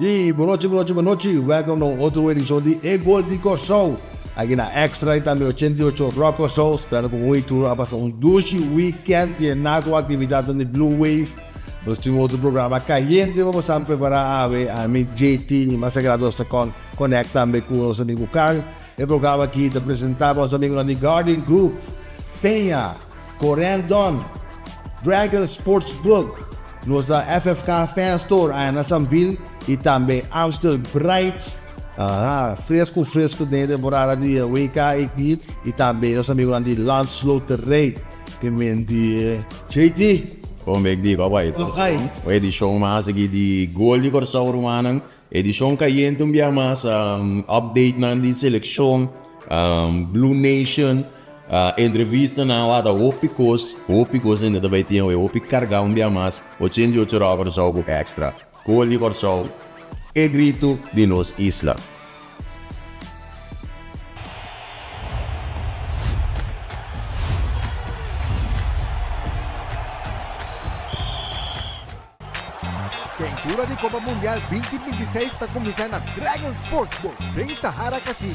Boa noite. Welcome to outro episódio de Gol Di Korsou. Aqui na Extra e também 88 Rock Korsou. Espero que muito para um doce weekend e na atividade no Blue Wave. Nós temos outro programa caliente. Vamos sempre para a minha JT, mas agradeço com conectar também com os amigos Carl. O programa aqui te apresentava os amigos da Garden Group, Penha, Corendon, Dragon Sportsbook, nossa FFK Fan Store aí na Sambil e também Amstel Bright, fresco dentro da temporada de WK aqui e também os amigos de Lance Lottery, que me diz JT. Como ik digo, a edição mais aqui de Gol Di Korsou Romanang, edição caliente mais update na de seleção, Blue Nation, entrevista na hora Opicos ainda vai ter Opic carregar mais, 88 horas algo extra. Gol Di Korsou, e grito de nos isla. Quentura de Copa Mundial 2026 está começando na Dragon Sportsbook. Tem Sahara Casino.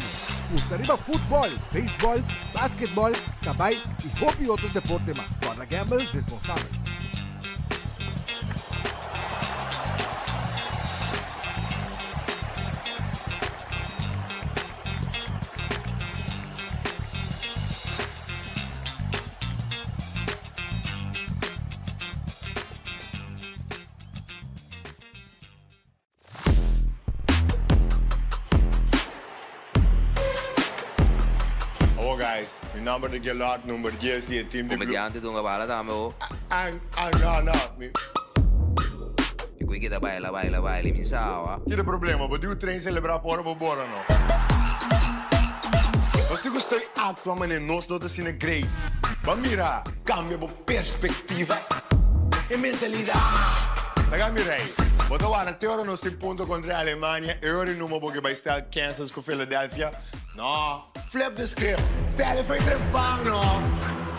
Gusta arriba fútbol, béisbol, basquetebol, cabay y hockey y otros deportes más. Para gamble responsable. Guys, mijn naam is Gelard, nummer 10, team de Comediante doen we bala dame o. No, me. E qui che da baila, mi sawa. Che problema, ma tu train celebrar por bora no. Mas tu gostou actua mas nós não tá sendo great. Mas mira, cambia a perspectiva e mentalidade. Daga mirei. Bota agora, até hora nós temos ponto contra a Alemanha, e ora não porque vai estar Kansas com Philadelphia. No, flip the script. Stel je voor je terug bang, no.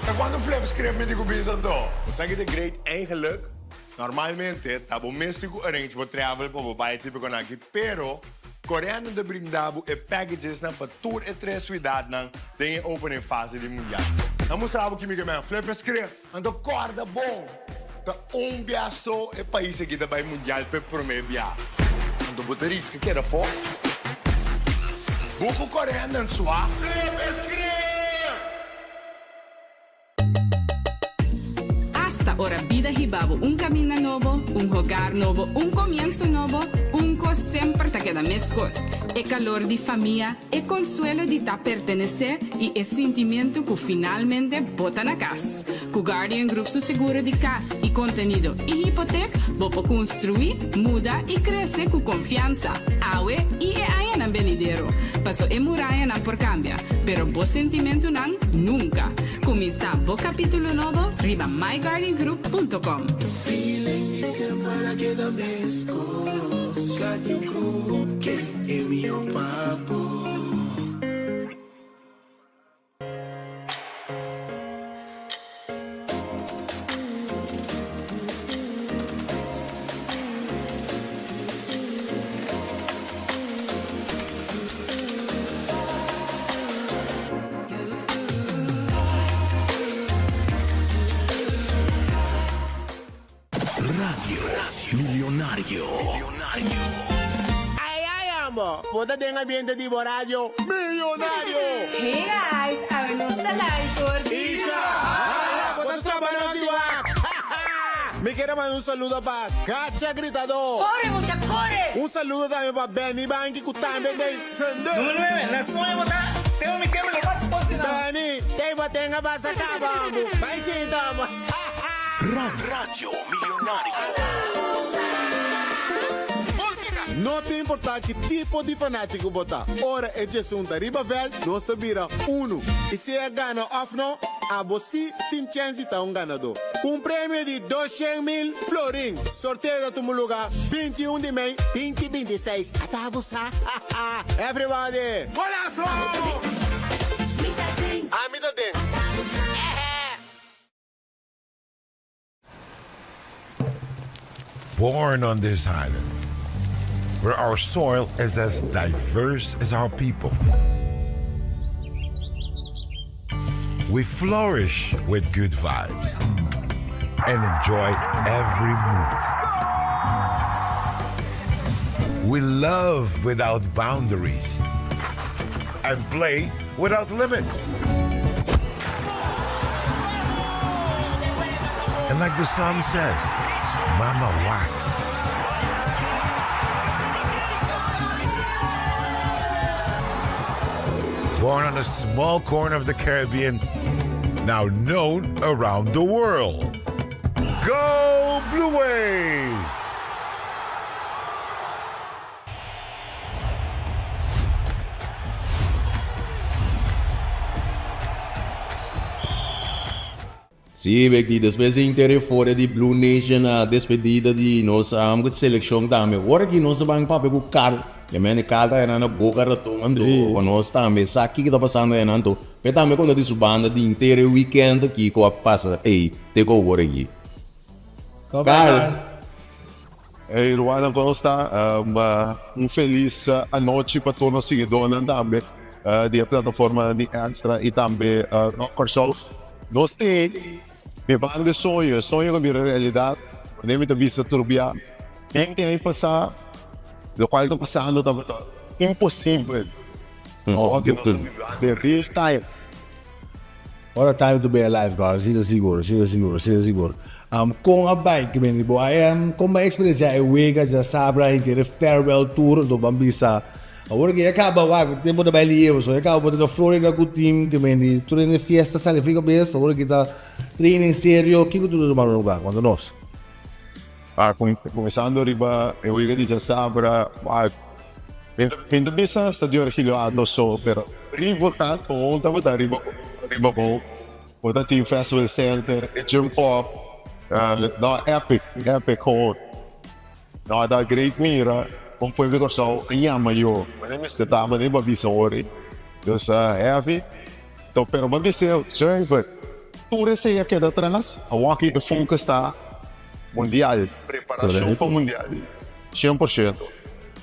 En quando flip script me digo bizando. Zeg je de great eigenlijk? Normalmente, tabo místico arrange voor travel voor baie tipo con aqui, pero coreano de brindabo e packages na para tour e tres suidade na tem open em fase de mundial. Na mostrava que me man flip script, ando corda bom. Da biaso e país aqui da baie mundial per promebia. Ando boterisca que era fo. Buco coreano sua. Flip script! Hasta ora vida ribabo un camino novo, un hogar novo, un comienzo novo, un cos sempre te queda mescos. E calor di famiglia, e consuelo di ta pertenecer e e sentimento que finalmente bota na casa. Com Guardian Group su seguro de casa e contenido e hipoteca, vou construir, muda e crescer com confiança. Aue e é na benidero. Passo e muralha não por cambia, pero bo sentimento não nunca. Começa bo capítulo novo, riba myguardiangroup.com. Feeling para que da mesco, Guardian Group que é meu papo. Milionario. Ay, amo. Puta tenga ambiente tipo radio millonario. Hey guys, abrimos la live por Isa. Puta trabajo Me quiero mandar un saludo para Cacha Gritador. ¡Corre, mucha, corre! Un saludo también para Benny Banky que también de Sender. Número 9, la suya botar. Tengo mi quebra lo más posible. Benny, tenga para sacar, vamos. Vai sim, tamo. Radio Milionario. Não te importa que tipo de fanático botar. Ora é de um tarifa velho, nós te vira uno. E se é gana off não, a você tem chance de estar um ganador. Um prêmio de 200,000 florim. Sorteio do lugar 21 de maio 2026. Até você. Everybody. Golaço! Amida tem. Born on this island, where our soil is as diverse as our people. We flourish with good vibes and enjoy every move. We love without boundaries and play without limits. And like the song says, Mama Whack. Born on a small corner of the Caribbean, now known around the world. Go Blue Wave! Sim, Becti, depois de inteiro fora de Blue Nation, a despedida de nossa seleção também. Agora que nós vamos para o Carl, que o Carl está na boca ratungando, com nós também, sabe o que está passando aí, Nanto? Mas também quando diz banda de inteiro weekend aqui, que passa, ei, take over aqui. Carl. Hey, Ruana, como está? Feliz noite para todos os seguidores também da plataforma de Extra e também Gol Di Korsou. Nós temos minha banda sonho com a minha realidade, nem me vista turbia. Quem tem aí passar, o qual está passando, está impossível. Que nós estamos de real time. Ora time to be alive, cara. Siga seguro. Com a bike, com a experiência, eu já sabe que é farewell tour do Bambisa. Agora que acaba o tempo da baile, só acaba da Florida com o time, que vem treino de festa, sai fica bem, agora que está treino sério, o que tu do mal lugar quando nós? Começando riba, eu já sabe, vendo bem essa estadio arquilhado só, pero riba tanto, ontem vou dar riba com o Team Festival Center, Jump Pop, epic hold, da Great Mira. Om Gol Di Korsou llama yo, mas me está mas nem babisa ori. Dus heavy. Então pero babisa, sempre. Tudo isso aqui atrás, a walking the focus está mundial, preparação para mundial. 100%.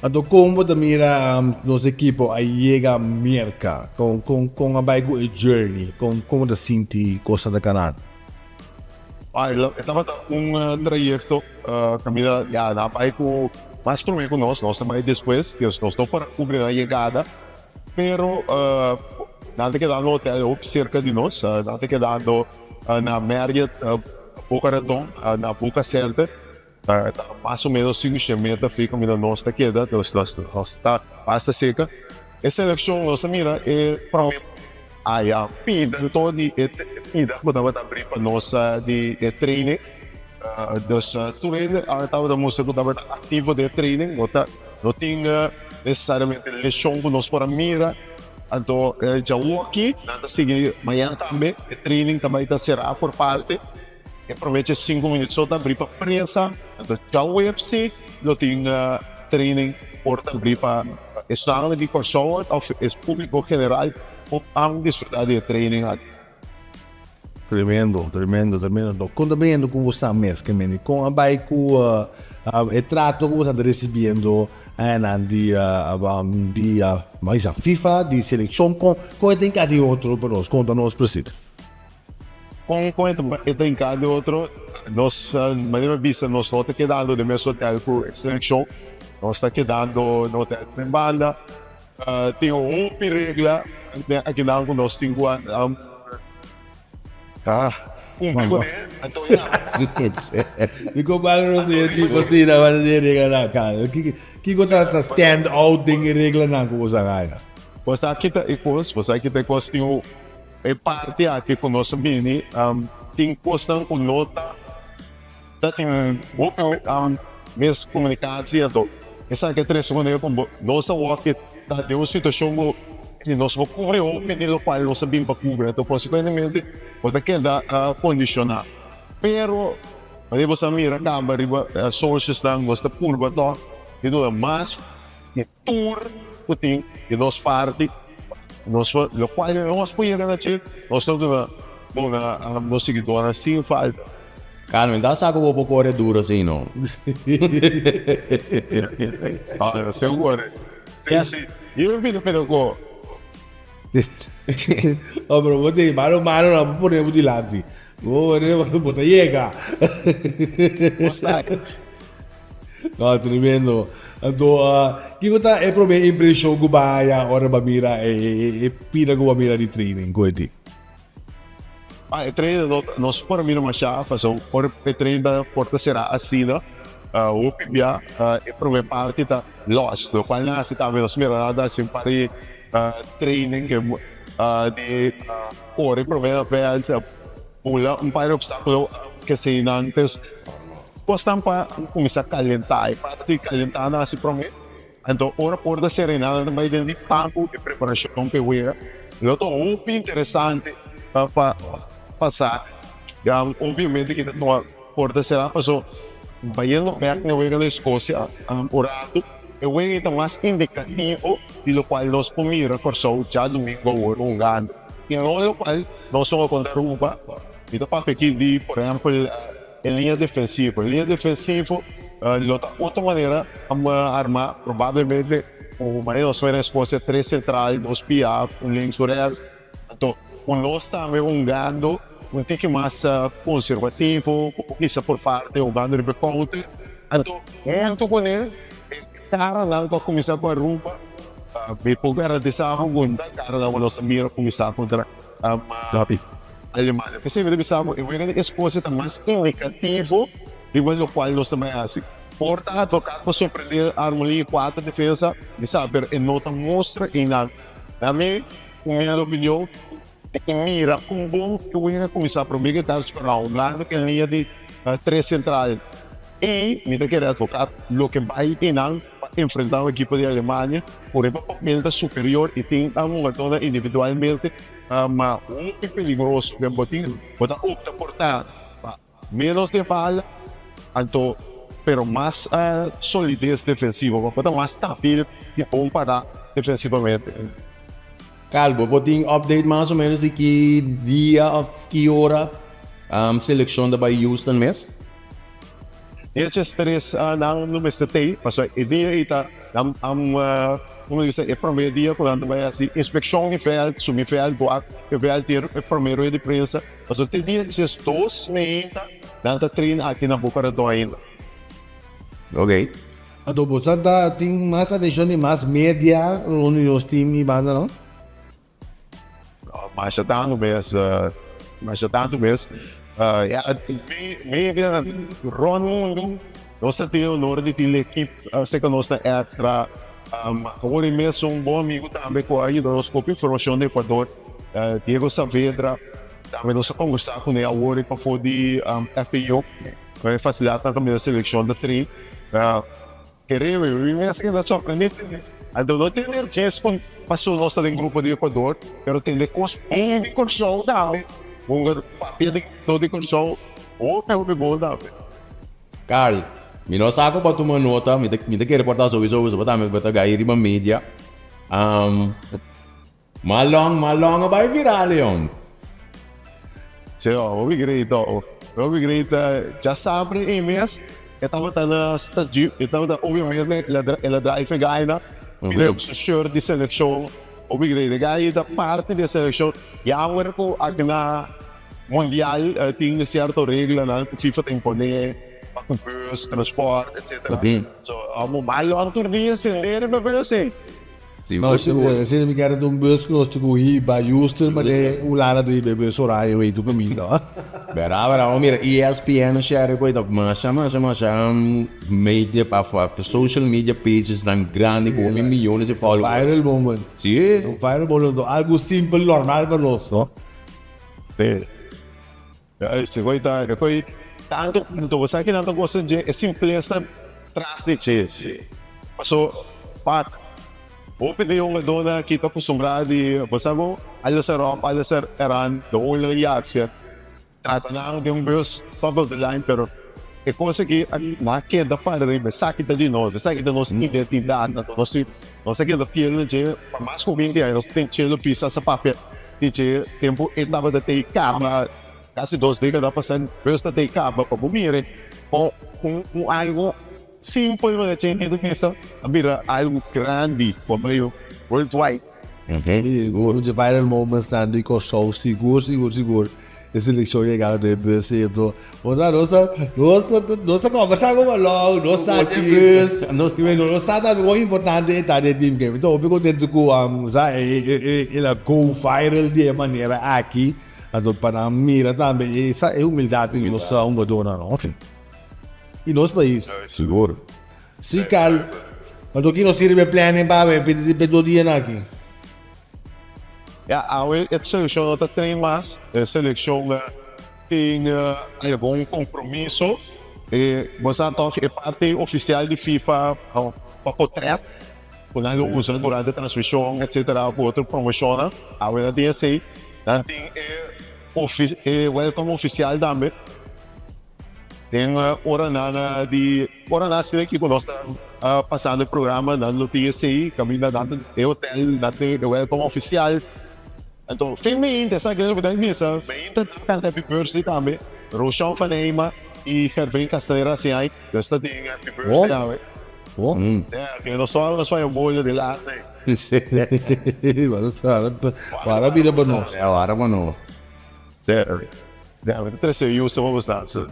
Então como da mira nosso equipo aí chega merca com a bike journey, como da sinti costa da Canadá. Estava trajeto caminhando na bike mas primeiro com nós também depois, que nós estamos para cobrir a chegada, pero nada que dá no hotel cerca de nós, nada que dá na Marriott, Boca Raton, na Boca Center, mais ou menos 500 metros fica a nossa queda, nós está basta seca. Essa seleção nossa mira é para a pida todo de pida, vamos abrir para nossa de treino. Dus toen estava da música estava ativo de training, não tinha necessariamente lesão com nós para mira, então já aqui, nada seguir, amanhã também o training também está será por parte, e promete 5 minutos só abrir para prensa, então já o UFC não tinha training por abrir para estudar de Korsou, ou o público general, para desfrutar de training aqui. Tremendo. Contamento com você mesmo, com a bike, o trato que você está recebendo mais a FIFA, de seleção, com tem cada outro para nós, conta-nos preciso. Com tem cada outro, nós, mas vista, nós não estamos quedando no mesmo hotel com a seleção, nós estamos quedando no hotel de banda, tem regra, aqui não, nós temos Dico bagno se tipo sì da vedere na cara. Chi cosa sta stand out in regola na cosa cara. Você aqui tem costume é parte aqui com nosso mini tem costume com nota tá tem mesmo comunicação então essa que três segundos com nossa walk tá de uma situação que nós vamos cobrir o menino qual nós sabemos para cobrir então consequentemente pode quedar condicionar pero aí você mira câmera riba sources lá você curva então e do mais e tour puting e nós parte nós lo qual nós podemos garantir nós estamos nós seguidores sem falta Calma, então saco o pouco duro assim, não. Ah, seguro. Assim, eu vi ko. Oh, bro, buti, mano, não podemos de lado. Oh, bota llega. No, tremendo. Então, que cosa é para mim impressão que vai agora para mira e pira que vai mira de training, coiti. Ah, treino nós por mim uma chapa, so por treino da porta será assim, o pibia é para parte da lost, lo qual na se também nós mira nada assim para training que de ore provera per pula um par de obstáculos que se antes postam para começar a calentar e para de calentar na se promete então ora por da serenada também de tempo de preparação que wear eu tô muito interessante para passar já obviamente que não por da será passou baiano back na wear da Escócia orado e wear então mais indicativo de lo qual nós pomira Korsou já domingo o ganho e no qual nós somos contra Aruba então para aqui de por exemplo em linha defensiva de outra maneira armar provavelmente o maneira nós vamos expor 3 centrais 2 PF links surreais então nós também ganho tique mais conservativo isso por parte o ganho de counter então muito com ele cara não para começar com a Aruba pouco era desarro cara não nós mira começar contra Alemanha, porque sempre pensamos, eu vejo que a esposa está mais indicativo, igual o qual nós também assim. Porta, advogado, para surpreender a harmonia 4 defesa, de saber, e nota mostra que na minha opinião, é que mira um bom que eu ia começar para mim que está esperando, lá que linha de 3 centrais. E, mira que é advogado, o que vai para enfrentar a equipe de Alemanha, por exemplo, papel superior e tem uma toda individualmente, mas muito perigoso que botinho, bota opta por estar menos de falha, então, pero mais solidez defensiva, bota mais estável e bom para defensivamente. Calvo, botinho update mais ou menos de que dia, que hora seleção da Houston mesmo? Esses 3 não me setei, mas a ideia está como eu disse, é o primeiro dia quando vai assim, inspeção de veld, subir veld, boa, o veld ter o primeiro de prensa, mas o dia de 2 meses, dá treino aqui na Boca do ainda. Ok. Então, você tem mais atenção e mais média onde os times banda, não? Mas já tanto mesmo, meio Ron, nós temos o de ter equipe, sei que nós temos extra. Agora mesmo bom amigo também com a hidroscópio informação do Equador, Diego Saavedra, também nós conversamos com ele agora para fazer de FIO, para facilitar também a seleção da tri. Queremos, eu me acho que é surpreendente. Então não tem chance com passou nosso em grupo de Equador, mas tem de Gol Di Korsou também, papel de Korsou, ou é o bom também. Carl, minha saco para tomar nota, me quer reportar sobre isso, para me botar gairi ma mídia. Malong vai virar, Leon. Sim, obrigado. Já sabe, e-mails, eu estava na estádio, eu estava obviamente ela drive gaina, o shirt de seleção, obrigado, gaina da parte da seleção, e agora com a mundial tem certa regra, na FIFA tem poder bus, transporte, etc. So, Malong torneio sem ler, mas eu sei. Se mi quer bus que nós temos aí para Houston, mas é o lado do bebê horário aí do caminho. Bravo, mira, ESPN share coisa, mas chama media para social media pages dan grande com milhões de followers. Viral moment. Sim. Viral moment, algo simples, normal para nós, não? Sim. Esse coisa, tanto você que não gosta de simpleza traz de chase. Passou, o opinião é dona que está acostumado de você vou ser eran do olho e action trata não de bus top of the line pero é coisa que na queda para riba saque de nós identidade nós aqui da fiel de mais comigo aí nós tem chelo pisa essa papel de tempo etapa de ter cama casi 2 décadas pasando, esta década para bumire, com algo simple, mas a gente pensa, mira, algo grande, como eu, worldwide. Um de viral moments na Di Korsou, seguro. Esse lixo legal de bus e to. Nossa conversa com o long, nossa bus, nossa tá muito importante tá de team game. Então, eu fico dentro com ele go viral de maneira aqui, então para mira também essa é humildade que nós somos dona não. E nosso país, Seguro. sim, Carl. Quando aqui nós sirve planning para pedir todo dia aqui. Ja, a seleção está trein mais, a seleção tem algum compromisso, mas é parte oficial de FIFA para portrait, quando ele usa durante a transmissão, etc., para outra promoção, a DSA, tem welcome oficial também. Tem hora na que nós estamos passando o programa no TSA, caminho da hotel, da welcome oficial. Então, finalmente, essa grande da missa, ainda tem happy birthday também. Rochão Faneima e Hervin Casteira, assim, aí, desta tem happy birthday também. Que não só o bolho de lá, né? Para vida para nós. É a hora para nós. Sério. Eu sou bastante.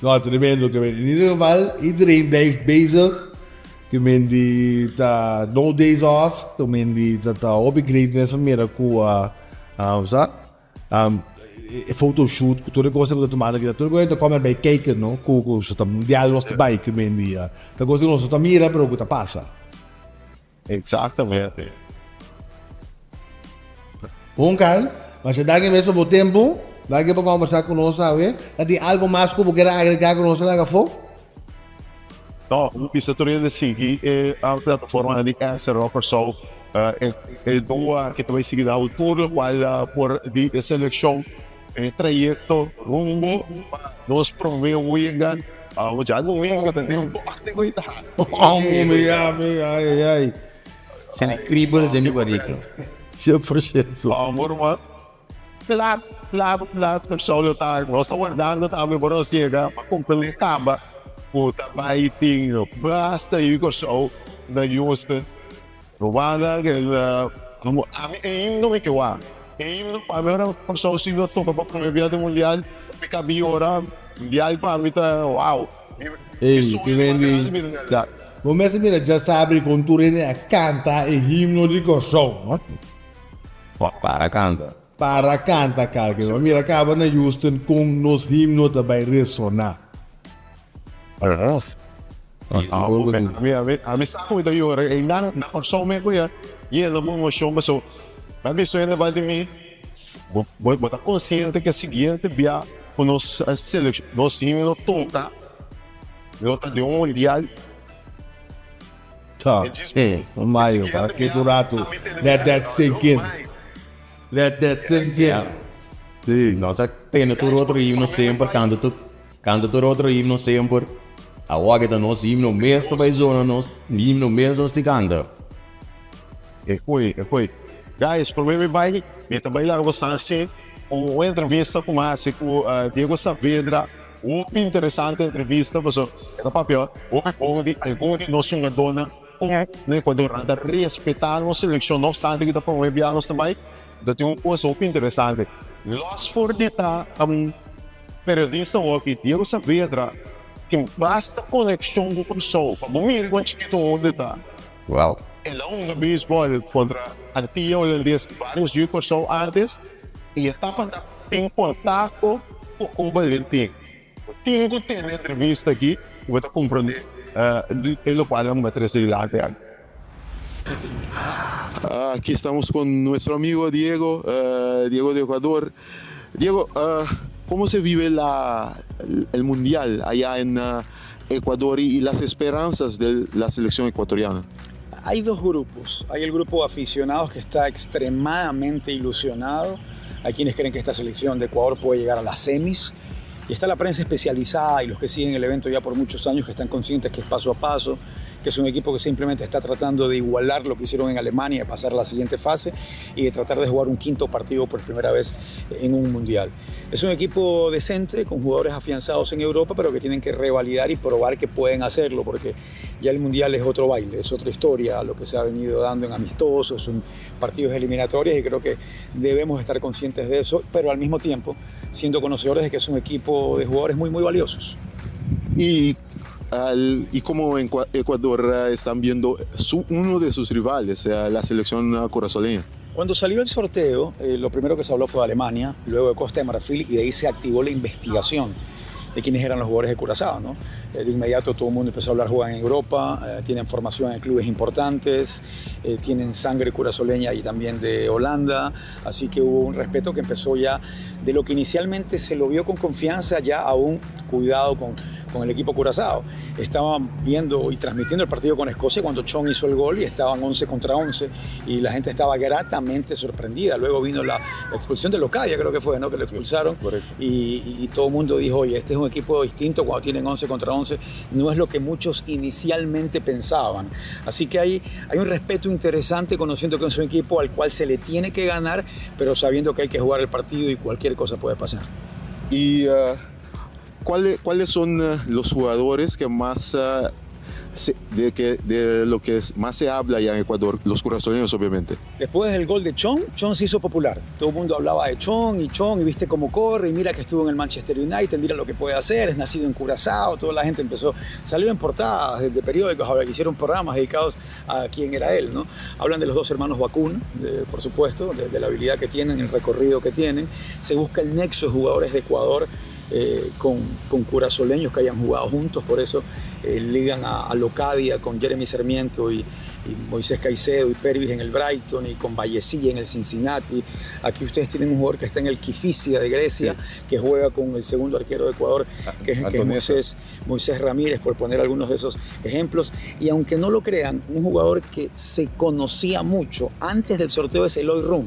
Não, tremendo. In ieder geval, iedereen blijft bezig. Que mendi tá no days off, que mendi tá upgrade van meer com photoshoot, com toda coisa que tomada que toda coisa como bem cake no, com tá mundial was dabei que mendi tá coisa que nós tá mira pero que tá passa. Exatamente. Bom, Carl, mas dá que mesmo por tempo, dá que para conversar com nós, sabe? Tem algo mais que eu quero agregar com nós lá que for? No, o Episodio de seguir a plataforma de Gol Di Korsou Episodio que também seguirá ao tour por de seleção trajecto rumbo nos promovemos já não é tem um parte coitado. Ai. Zijn kriebels in die barrique. 100%. Amor, claro, só tá, nós estamos guardando também para nós chegar para completar. Puta, vai ter basta e Korsou na Houston. Romana, que não é que eu acho. Para mim, Korsou se eu toco para o campeonato mundial, fica bem hora mundial para mim tá uau. Ei, que vem Vamos mira, já sabe com Turene a canta e himno de Korsou. Para canta. Para canta, cara, que mira acaba na Houston com nos himnos também ressonar. A mim sabe muito eu ainda na Korsou me conhece e ele não show mas o mas isso ainda vai de mim vou botar consciente que é seguinte via com nos seleção nós himno toca eu tá de mundial tá o maio para que durato let that sink in sim nós temos outro himno sempre canto outro himno sempre. A hora da nosso himno mesmo vai zona nosso himno mesmo se canta. Foi. Guys, por mim vai, eu também lá gostei uma entrevista com Diego Saavedra, uma interessante entrevista, mas era papel, algum de nós jogadores, né, quando anda respeitar a seleção, não obstante que está promovendo nós também, então tem uma coisa muito interessante. Nós forneta periodista aqui, Diego Saavedra, tem basta conexão com o Korsou, para ver quanto que onde está. Uau. Ele é um beisebol contra antigo, ele diz vários de Korsou antes, e estava em contato com o Valentim. Tenho que ter uma entrevista aqui, vou te compreender, pelo qual vamos trazer lá. Aquí estamos con nuestro amigo Diego, Diego de Ecuador. Diego, ¿cómo se vive el Mundial allá en Ecuador y las esperanzas de la selección ecuatoriana? Hay dos grupos. Hay el grupo de aficionados que está extremadamente ilusionado. Hay quienes creen que esta selección de Ecuador puede llegar a las semis. Y está la prensa especializada y los que siguen el evento ya por muchos años que están conscientes que es paso a paso, que es un equipo que simplemente está tratando de igualar lo que hicieron en Alemania, de pasar a la siguiente fase y de tratar de jugar un quinto partido por primera vez en un mundial. Es un equipo decente, con jugadores afianzados en Europa, pero que tienen que revalidar y probar que pueden hacerlo, porque ya el mundial es otro baile, es otra historia, lo que se ha venido dando en amistosos, en partidos eliminatorios, y creo que debemos estar conscientes de eso, pero al mismo tiempo siendo conocedores de que es un equipo de jugadores muy, muy valiosos. Y como en Ecuador están viendo uno de sus rivales, la selección curazoleña. Cuando salió el sorteo, lo primero que se habló fue de Alemania, luego de Costa de Marfil, y de ahí se activó la investigación de quiénes eran los jugadores de Curazao, ¿no? De inmediato todo el mundo empezó a hablar, juegan en Europa, tienen formación en clubes importantes, tienen sangre curazoleña y también de Holanda, así que hubo un respeto que empezó ya de lo que inicialmente se lo vio con confianza, ya a un cuidado con el equipo Curazao. Estaban viendo y transmitiendo el partido con Escocia cuando Chon hizo el gol y estaban 11 contra 11 y la gente estaba gratamente sorprendida. Luego vino la expulsión de Locadia, creo que fue, ¿no? Que lo expulsaron, y todo el mundo dijo, oye, este es un equipo distinto cuando tienen 11 contra 11, no es lo que muchos inicialmente pensaban. Así que hay un respeto interesante, conociendo que es un equipo al cual se le tiene que ganar, pero sabiendo que hay que jugar el partido y cualquier cosa puede pasar. Y ¿cuáles son los jugadores que más de lo que más se habla allá en Ecuador? Los curazoleños, obviamente. Después del gol de Chon se hizo popular. Todo el mundo hablaba de Chon, y viste cómo corre, y mira que estuvo en el Manchester United, mira lo que puede hacer, es nacido en Curazao. Toda la gente salió en portadas de periódicos, hicieron programas dedicados a quién era él, ¿no? Hablan de los dos hermanos Bakun, por supuesto, de la habilidad que tienen, el recorrido que tienen. Se busca el nexo de jugadores de Ecuador con curazoleños que hayan jugado juntos, por eso ligan a Locadia con Jeremy Sarmiento y Moisés Caicedo y Pervis en el Brighton y con Vallecilla en el Cincinnati. Aquí ustedes tienen un jugador que está en el Kifisia de Grecia, que juega con el segundo arquero de Ecuador, que es Moisés Ramírez, por poner algunos de esos ejemplos. Y aunque no lo crean, un jugador que se conocía mucho antes del sorteo es Eloy Rum.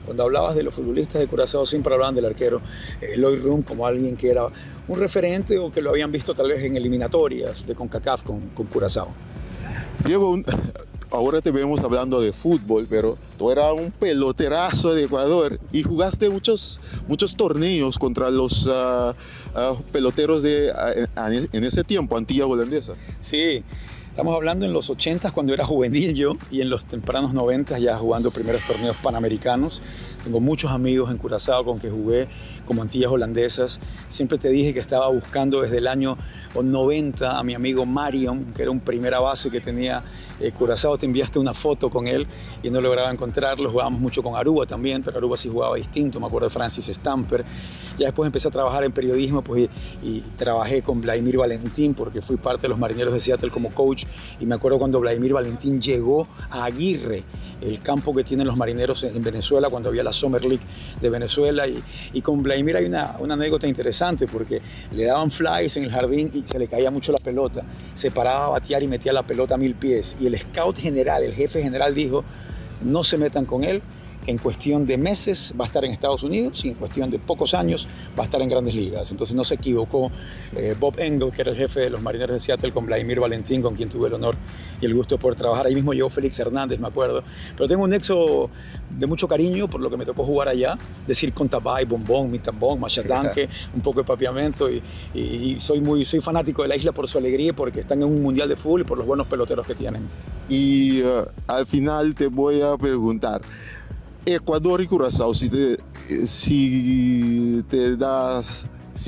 Cuando hablabas de los futbolistas de Curazao siempre hablaban del arquero Eloy Rum como alguien que era un referente o que lo habían visto tal vez en eliminatorias de CONCACAF con Curazao. Diego, ahora te vemos hablando de fútbol, pero tú eras un peloterazo de Ecuador y jugaste muchos torneos contra los peloteros en ese tiempo, Antilla Holandesa. Sí. Estamos hablando en los 80s, cuando era juvenil yo, y en los tempranos 90s ya jugando primeros torneos panamericanos. Tengo muchos amigos en Curazao con que jugué como Antillas Holandesas. Siempre te dije que estaba buscando desde el año 90 a mi amigo Marion, que era un primera base que tenía Curazao. Te enviaste una foto con él y no lograba encontrarlo. Jugábamos mucho con Aruba también, pero Aruba sí jugaba distinto. Me acuerdo de Francis Stamper. Ya después empecé a trabajar en periodismo y trabajé con Vladimir Valentín, porque fui parte de los Marineros de Seattle como coach. Y me acuerdo cuando Vladimir Valentín llegó a Aguirre, el campo que tienen los Marineros en Venezuela, cuando había la Summer League de Venezuela. Y con Vladimir hay una anécdota interesante, porque le daban flies en el jardín y se le caía mucho la pelota. Se paraba a batear y metía la pelota a 1000 pies. Y el scout general, el jefe general dijo, no se metan con él, que en cuestión de meses va a estar en Estados Unidos y en cuestión de pocos años va a estar en Grandes Ligas. Entonces no se equivocó Bob Engel, que era el jefe de los Marineros de Seattle, con Vladimir Valentín, con quien tuve el honor y el gusto de poder trabajar. Ahí mismo llegó Félix Hernández, me acuerdo. Pero tengo un nexo de mucho cariño por lo que me tocó jugar allá, decir con Tabay, Bombón, Mitabón, Machadanque, un poco de papiamento, y soy fanático de la isla por su alegría, porque están en un mundial de fútbol y por los buenos peloteros que tienen. Y al final te voy a preguntar, Ecuador y Curazao, si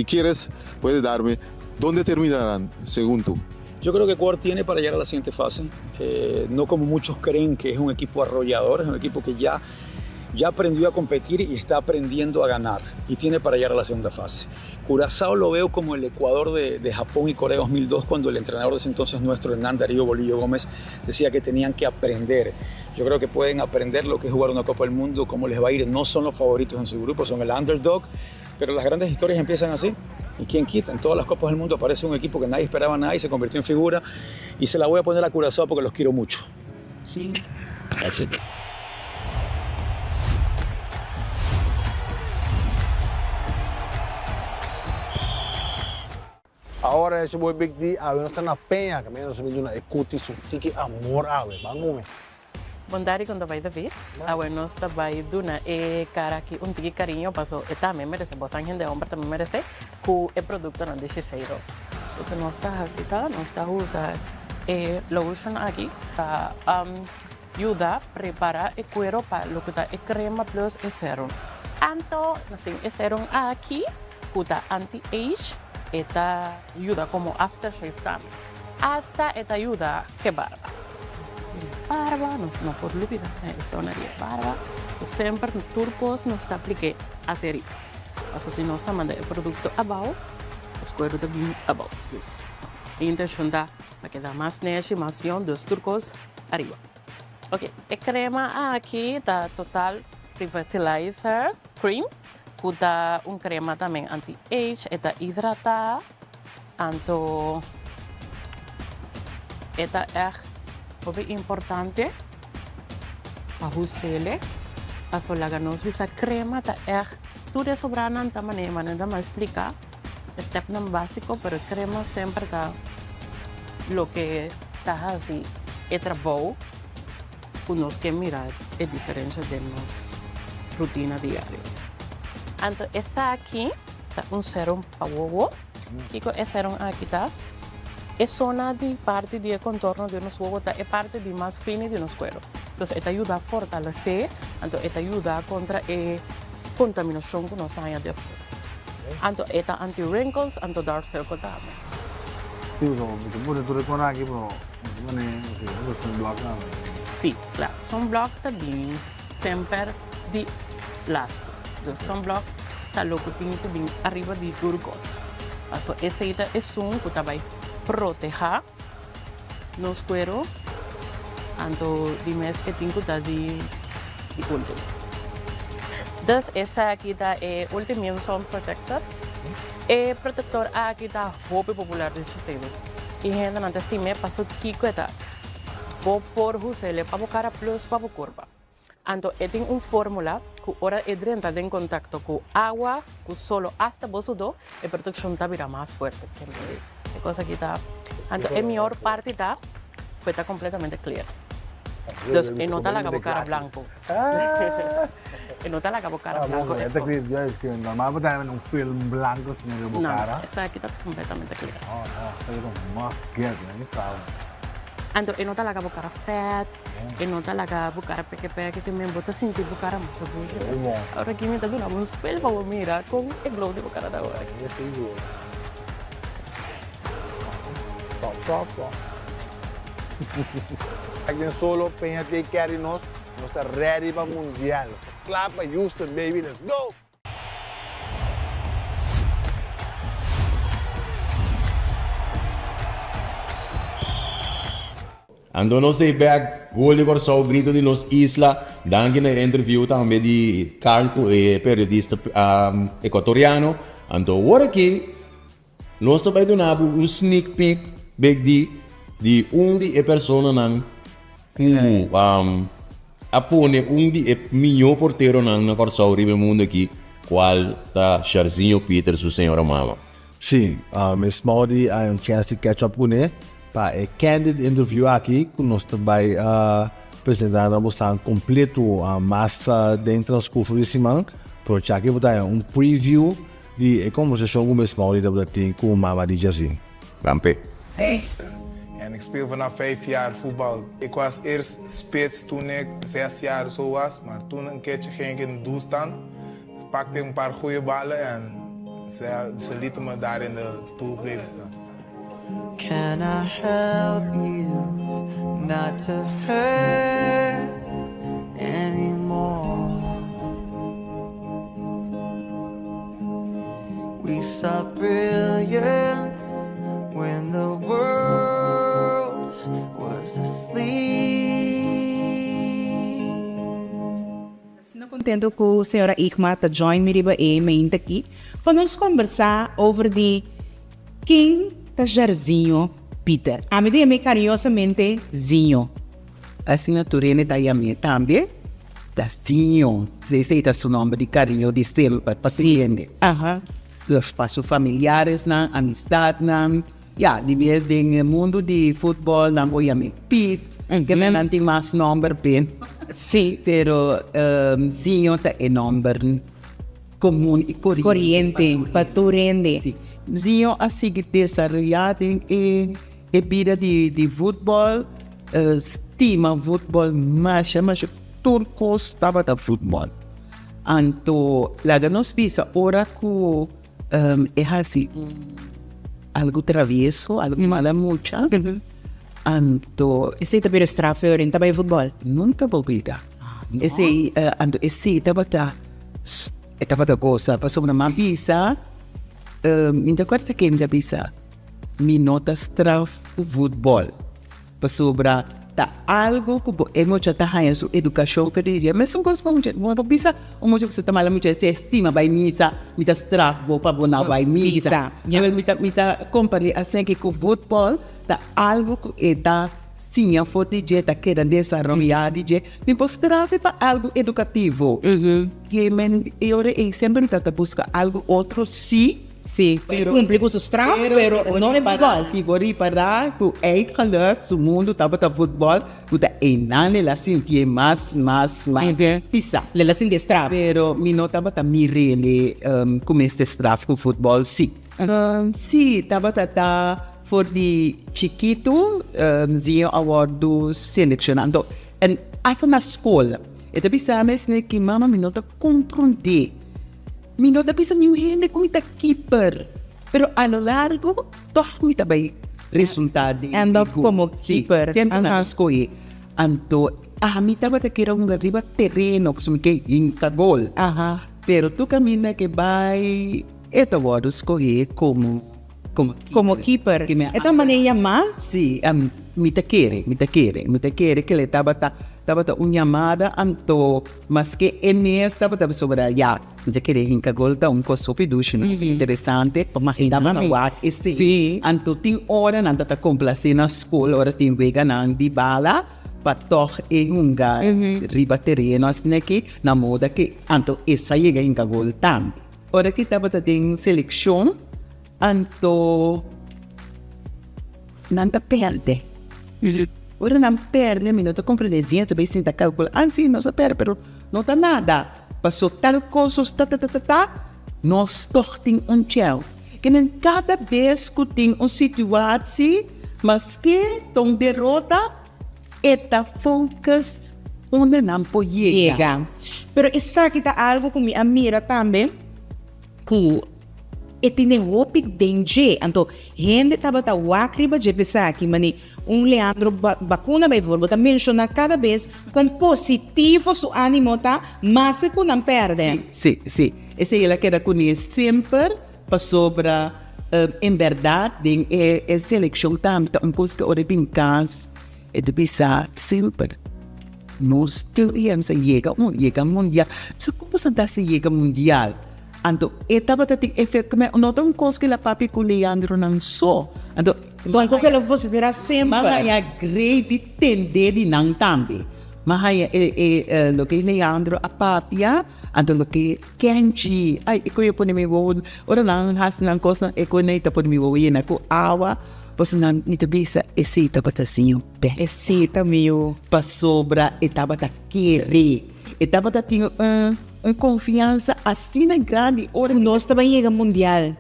quieres, puedes darme, ¿dónde terminarán según tú? Yo creo que Ecuador tiene para llegar a la siguiente fase, no como muchos creen que es un equipo arrollador, es un equipo que ya aprendió a competir y está aprendiendo a ganar, y tiene para llegar a la segunda fase. Curazao lo veo como el Ecuador de Japón y Corea 2002, cuando el entrenador de ese entonces nuestro, Hernán Darío Bolillo Gómez, decía que tenían que aprender. Yo creo que pueden aprender lo que es jugar una Copa del Mundo, cómo les va a ir. No son los favoritos en su grupo, son el underdog, pero las grandes historias empiezan así. ¿Y quién quita? En todas las Copas del Mundo aparece un equipo que nadie esperaba nada y se convirtió en figura. Y se la voy a poner a Curazao porque los quiero mucho. Sí. Ahora esse boy Big D, a nós está na penha, que nós vimos uma ecuti tiki amor ave, vamos. Bondari quando vai David, a nós vai duna e cara que tiki carinho passou e também merece, boa gente de homem também merece, que é produto não deixe sair. O que nós está assim, nós está usando lotion aqui para ayudar a preparar o cuero para lo que está e crema plus e serum. Anto, assim, e serum aqui, que está anti-age, eta ayuda como aftershave también. Hasta eta ayuda que barba. Barba, no por lúpida, sonaría barba. Siempre turcos nos está aplique hacer. Eso si no está mandando el producto abajo, los cueros de bien abajo. Pues, intención da para que da más estimación de los turcos arriba. Ok, la crema aquí está total revitalizer cream. Kuta crema também anti-age, eta hidratada, anto eta muito importante para usar. Paso laga nos bisa crema ta tudo sobrana ta maneira mais explicar. Step não básico, pero crema sempre tá lo que tá assim é trabalho que nós que mirar é diferente de nossa rotina diária. Então, essa aqui é serum para o Kiko, esse serum aqui tá. É zona de parte do contorno de nosso ovo, é parte de mais fino de nosso cuero. Então, ele ajuda a fortalecer, então, ele ajuda contra a contaminação que nós temos de fora. Então, ele anti-wrinkles, anti-dark circle também. Sim, você pode aqui, bro. Sunblock não. Sim, claro. Sunblock também sempre de plástico. O sunblock está louco, tem que vir arriba de turcos. Então, esse aí é um que vai proteger nos cueros, então, de mês que tem que estar de último. Então, essa aqui é o Ultimate Sun Protector. É protetor aqui está muito popular de Chicago. E gente não estima passou que está por usar para o cara plus para o corpo. Então, tem uma fórmula que ora entra em contato com água, que solo hasta bosudo, a proteção está virá mais forte. É coisa que está. Então, a melhor parte está completamente clear. Então, e nota la cara branco. E nota la cara branco. Esta que normal você tem um film branco sem a cara. Não, essa aqui está completamente clear. Oh, must get, né? Sabe? Então, e nota la cara fat, e nota la cara peque que me bota sentir a cara muito buja. Agora aqui me está dando um espelho para mirar com o glow de cara da hora. Top. Aqui solo penha take care de nós está ready para o mundial. Clap para Houston, baby, let's go! Ando nós sei back Gol Di Korsou grito de nos isla, danke na interview também de Carl, periodista equatoriano. Ando agora aqui nós também donamos um sneak peek big de onde a pessoa não que apone onde é melhor porteiro na Korsou ribe mundo aqui, qual tá Charzinho Peter, sua senhora mama. Sim, mesmo de chance de catch up com ele. Para a candid interview aqui, que nós também apresentando bastante completo a massa dentro das curvas de semana, porque aqui vou dar preview de conversação com o mesmo de dat tem com o Mama de Jazzy. Rampe. En ik speel vanaf 5 jaar voetbal. Ik was eerst spits toen ik 6 jaar zo was, maar toen een keertje ging ik in de doelstand. Pakte ik een paar goede ballen en ze lieten me daar in de doel blijven staan. Can I help you not to hurt anymore? We saw brilliance when the world was asleep. Estou contente com a senhora Igma te join me riba e me aqui para nós conversar over de quem tá Jarzinho Peter. A mim me carinhosamente Zinho. A assinatura da Yami também da Zinho. Se aceita seu nome de carinho de sempre paciente. Aham. Passo familiares na, amistad na. Ja, di vez din mundo di football na o yami pit, que me nanti mas number pen. Sí, pero zinho ta e number comum e Corriente, paturende. Sí. Zinho assim que desarrollado e vida de futebol, estima futebol, mas turcos estava da futebol. Anto, lá nos pisa, ora que é assim, algo travieso, algo mala mucha. Anto, esse também é strafe em também futebol. Nunca vou vida. Esse, anto, esse estava da coisa, passou na pisa, ainda quarta que ainda pisa, me nota strafe futebol. Passou para algo que é muito a sua educação feria, mas são coisas como uma pisa, o muito você também muito se estima vai missa, me strafe para bonar vai missa. Me compare assim que com futebol, tá algo que é da sim a foto de tá querendo desarrollar de me strafe para algo educativo. Que eu sempre tá buscar algo outro sim. Sim, cumpre com os trapos, pero não é futebol. Se você parar, que é calor, o mundo estava de futebol, que é nada, ela sentia mais pisa. Ela sentia straf. Pero, me não estava mirando como este straf com o futebol, sim. Sim, estava for de chiquito, zinho award selecionando. E até na escola, eu também sabe que mama me não está compreender. Me não pensa nenhum gente como está keeper, pero a lo largo toh me também resultado. Anda como keeper. Sempre na escola. Anto, me estava a querer arriba terreno, porque me quer inca gol. Pero tu camina que vai, eu vou escolher como keeper. Então maneira má? Sim, me te quer que ele estava uma chamada anto, mas que Enes estava sobre já, me quer hinca gol da coisa peduche, interessante, mas estava na WhatsApp, sim, anto tem hora não tá complacer na escola, hora tem vega não de bala, para toch hunga riba terreno assim que na moda que anto essa chega hinca gol tam, hora que estava tem seleção, anto não tá perde. Ora não perde, me não está compreendendo, também se está calculando, sim, não se perde, pero não está nada. Passou tal coisa, nós toch tem chance. Que nem cada vez que tem uma situação, mas que tem derrota, está focus onde não pode chegar. Pero isso aqui está algo que me admira também, que e tem roupa danger, então gente estava a wakriba de pensar que mani Leandro vacuna vai voltar a mencionar cada vez com positivo seu ânimo tá, mas que não perde. Sim. Esse ela quer conhecer sempre para sobre em verdade é seleção também coisa que ora bem cas é de pensar sempre. Nós queremos chegar mundial. So como se dá se chega mundial? Anto, estava a ter efeito, não tem coisa que a papi com Leandro não só. Anto, então, como que ela fosse virar sempre? Mas é grande entender de não também. Mas é o que Leandro a papi, anto o que Kenji, eu ia pôr me voo, ora não, has não coisa, eu nem tá pôr me voo, e na com água, você não te bisa, esse estava assim, esse também, para sobra, estava a querer, estava a ter confiança assim grande. Ora, nós também chega mundial.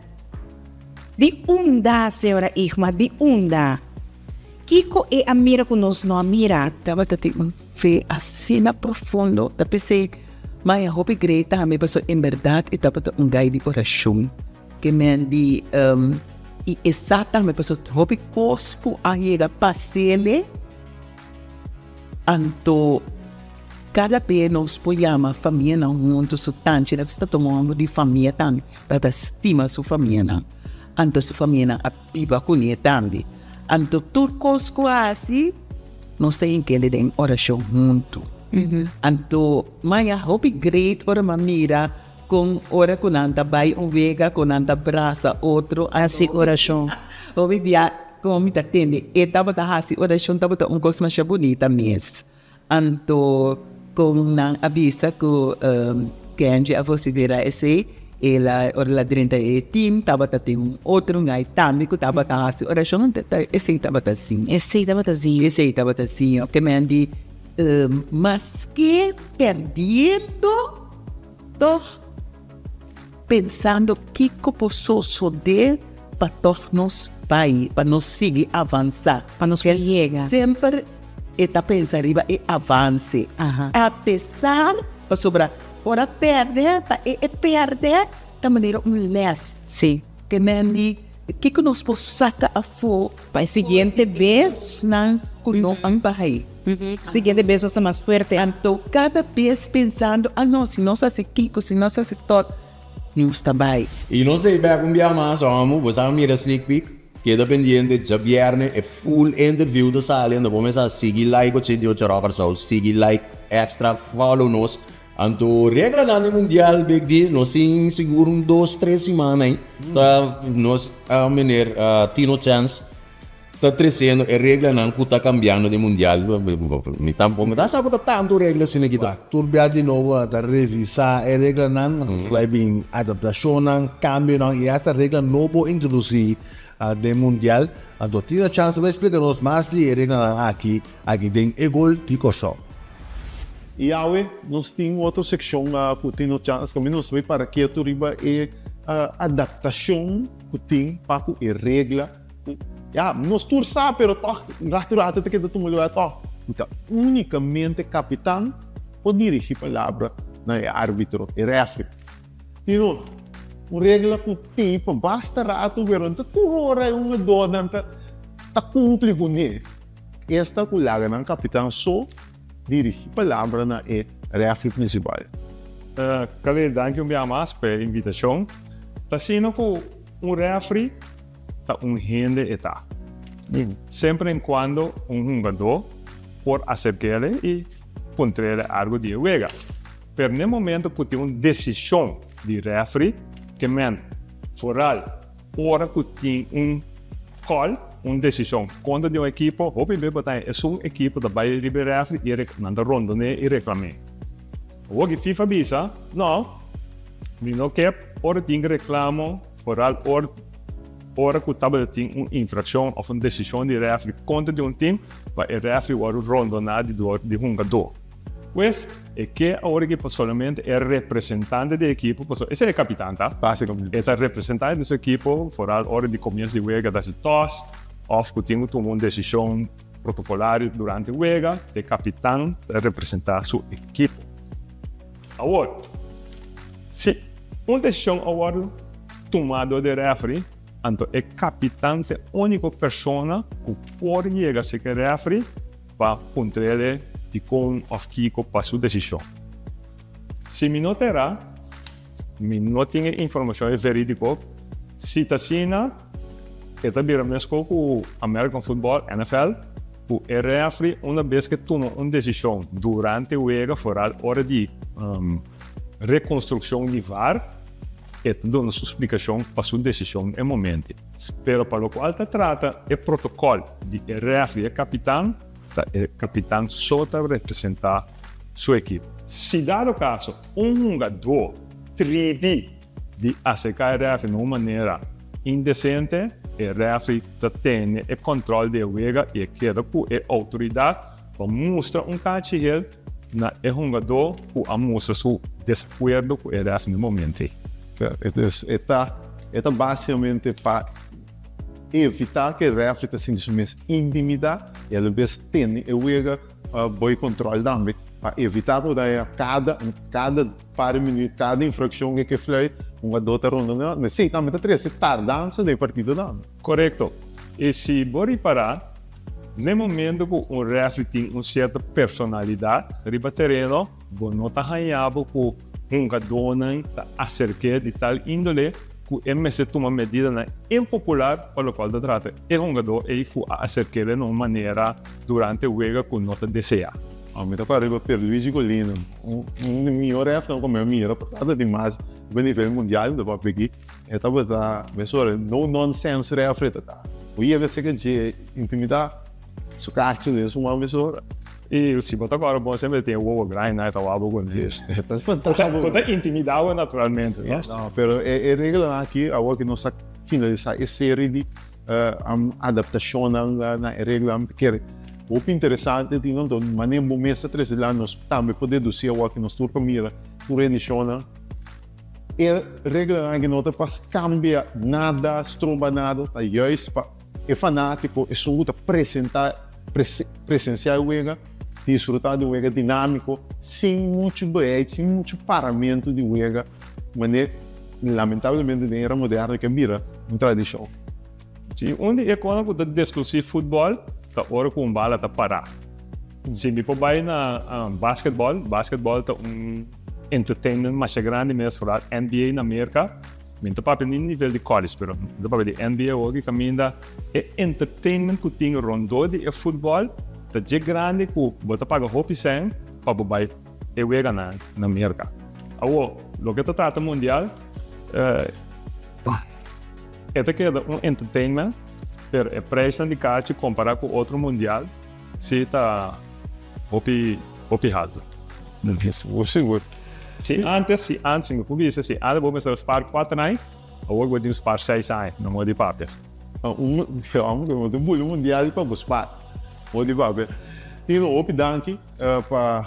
De onda, senhora Irma, de onda. Kiko é a mira que nós não mira. Estava a ter fé assim profundo. Eu pensei, mas a roupa greta, me passou em verdade, estava a guia de oração. Que me di, e exatamente, me passou roupa cosco a chega passele. Anto, cada vez nós põemos a família não muito sustante, nós estamos tomando de família também, para estimar sua família não. Anto sua família a piba com ele também. Anto turcos quase, nós temos que ele tem oração junto. Anto, mas a hobby great ora mamira com ora com anta vai vega com anta braça outro assim oração. Hobby via como me atende, e tava da assim oração tava coisa mais bonita mesmo. Anto com nang abisa ko Kenji a você verá esse ela ora dentro e team tava tem um outro ngai também que tava assim ora chama esse tava assim esse tava assim que me andi mas que perdendo tô pensando que posso suceder para tornar-nos país para nos seguir avançar para nos chegar sempre está pensando e avance apesar de sobrar ora perder perder da maneira less que me que nós podemos sacar a fogo para a seguinte vez não não vai seguinte vez você mais forte então cada vez pensando não se nós aqui se nós sector não está bem e não sei bem como é mais amo você a mira sneak peek queda pendiente de viernes é full interview da sala não vamos a seguir like o 108 rockers so seguir like extra follow nos anto regra no mundial big deal nós sim seguro 2-3 semanas tá nós a mener tino chance tá crescendo e regra não que tá cambiando de mundial me tampo me dá sabe tanto regra se kita turbia de novo da revisar e regra não vai vir adaptação não cambio não e essa regra novo introduzir de mundial anto tino chance vai explicar-nos mais de regra aqui tem e Gol Di Korsou. E aí, nós temos outra secção que tem no chance, que nós vamos para que a riba é adaptação que tem para a regra. Nós torçamos, mas toch, rato que tu mulher toch. Então, unicamente capitão pode dirigir a palavra no árbitro, e referee. Então, uma regra que tem, basta rato, mas tu hora uma dona, tá cumpre com ele. Esta colega não capitão só dirige a palavra na referee principal. Kali, danke mais pela invitação. Tá sendo que referee tá rende eta. Sempre em quando jogador por acercar e controlar algo de juega. Pero no momento que tem uma decisão de referee que foral hora que tem call uma decisão contra de uma equipe, hoping que é uma equipe da vai liberar e na ronda e reclamar. O que FIFA bisa, não, não quer hora tem reclamo, foral hora que estava tem uma infração ou uma decisão de referee contra de um time, para o referee o ronda na de jogador. Pues é que a hora que somente é representante da equipe, esse é o capitão, tá? Basicamente. Esse é representante dessa equipe, foral hora de começo de jogo da tosse, ou que tem tomado uma decisão protocolar durante o jogo, o capitão representar sua equipe. Agora, se uma decisão agora tomada de referee, então o capitão é a única pessoa que pode chegar a ser referee para controlar de como ou que para sua decisão. Se me não terá, me não tem informação verídica, se está sendo esta vira mesmo com o American Football, NFL, o referee uma vez que toma uma decisão durante o jogo fora hora de reconstrução de VAR, dá uma explicação para sua decisão no momento. Pero para o qual se trata, o protocolo de referee e capitão só está representar sua equipe. Se dado o caso, jogador tribi de acercar o referee de uma maneira indecente, o referee tem o controle do jogo e queda com a autoridade para mostrar cachorro na jogador que mostra seu desacordo com o referee no momento. Então, basicamente para evitar que o referee se sinta intimidado e ele tem o jogo bom controle também. Para evitar que cada par de minutos, cada infração que flui, outra ronda, mas sim, também está tardança da partida não. Correto. E se você parar, no momento que referee tem uma certa personalidade, riba terreno, você não está ganhando com jogador está acerca de tal índole que é se toma medida impopular para o qual se trata. O jogador foi acerca de uma maneira durante o jogo que não deseja. Me está arriba per Luigi Golino, melhor referee como é melhor, portanto demais no nível mundial da para aqui. Então está, pessoal, no nonsense referee tá. O ia ver se que intimidar, su cartão isso uma pessoa. E se botar agora, bom, sempre tem o grind, né? Tá o álbum com isso. Tá intimidado naturalmente. Não, pero a regra aqui, agora que nós finalizar a série de adaptação na regra, porque o interessante é então, maneira bom mês atrás lá nós também podemos dizer o que nós turca mira, por edição, a regra que não faz cambia nada, stromba nada, tá juist para é fanático, é só presenciar o ega, desfrutar do ega dinâmico, sem muito bait, sem muito paramento de ega, mas lamentavelmente na era moderna que mira uma tradição. Sim, onde é quando o exclusivo futebol, tá hora com bala tá parar. Se me pôr na basquetebol tá entertainment mais grande mesmo para NBA na América. Minta papo nem nível de college, pero do papo de NBA hoje caminha é entertainment que tem rondou de futebol, tá de grande que bota paga hopi sem para bobai é wega na América. Awo, lo que trata mundial é que é entertainment, pero é preço de carte comparar com outro mundial, se tá hopi alto. Não é seguro. Se antes, eu publico, se antes vou começar a spar 4 anos, agora vou spar 6 anos, não vou de papel. Um mundial para buscar, vou de papel. Tem um open danke para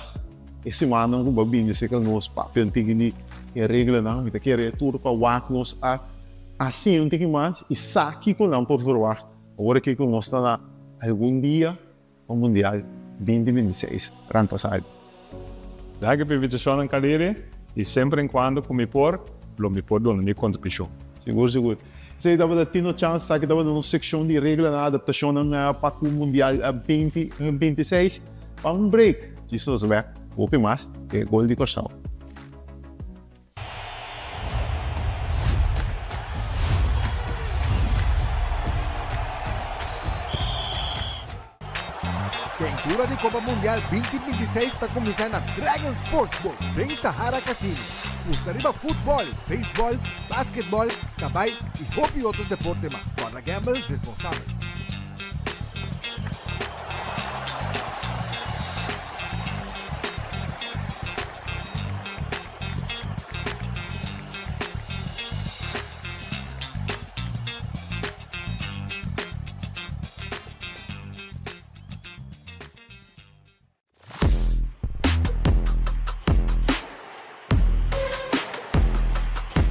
esse ano que babinha se que nós papel tem que a regra não, me quer tudo para o nós assim um pouquinho mais e saque com não por favor. Agora que nós está na algum dia o mundial 2026 ano passado. Dá que invitação na carreira e sempre quando me pôr na minha contribuição. Seguro. Se dava ter chance, sabe que dava uma secção de regra na adaptação para o Mundial 2026, para um break. Isso é o que mais é Gol Di Korsou. Quentura de Copa Mundial 2026 está começando a Dragon Sportsbook. Vem Sahara Casino. Custa arriba futebol, beisebol, basquetebol, cabay e hockey e outros deportes mais. Guarda gamble responsável.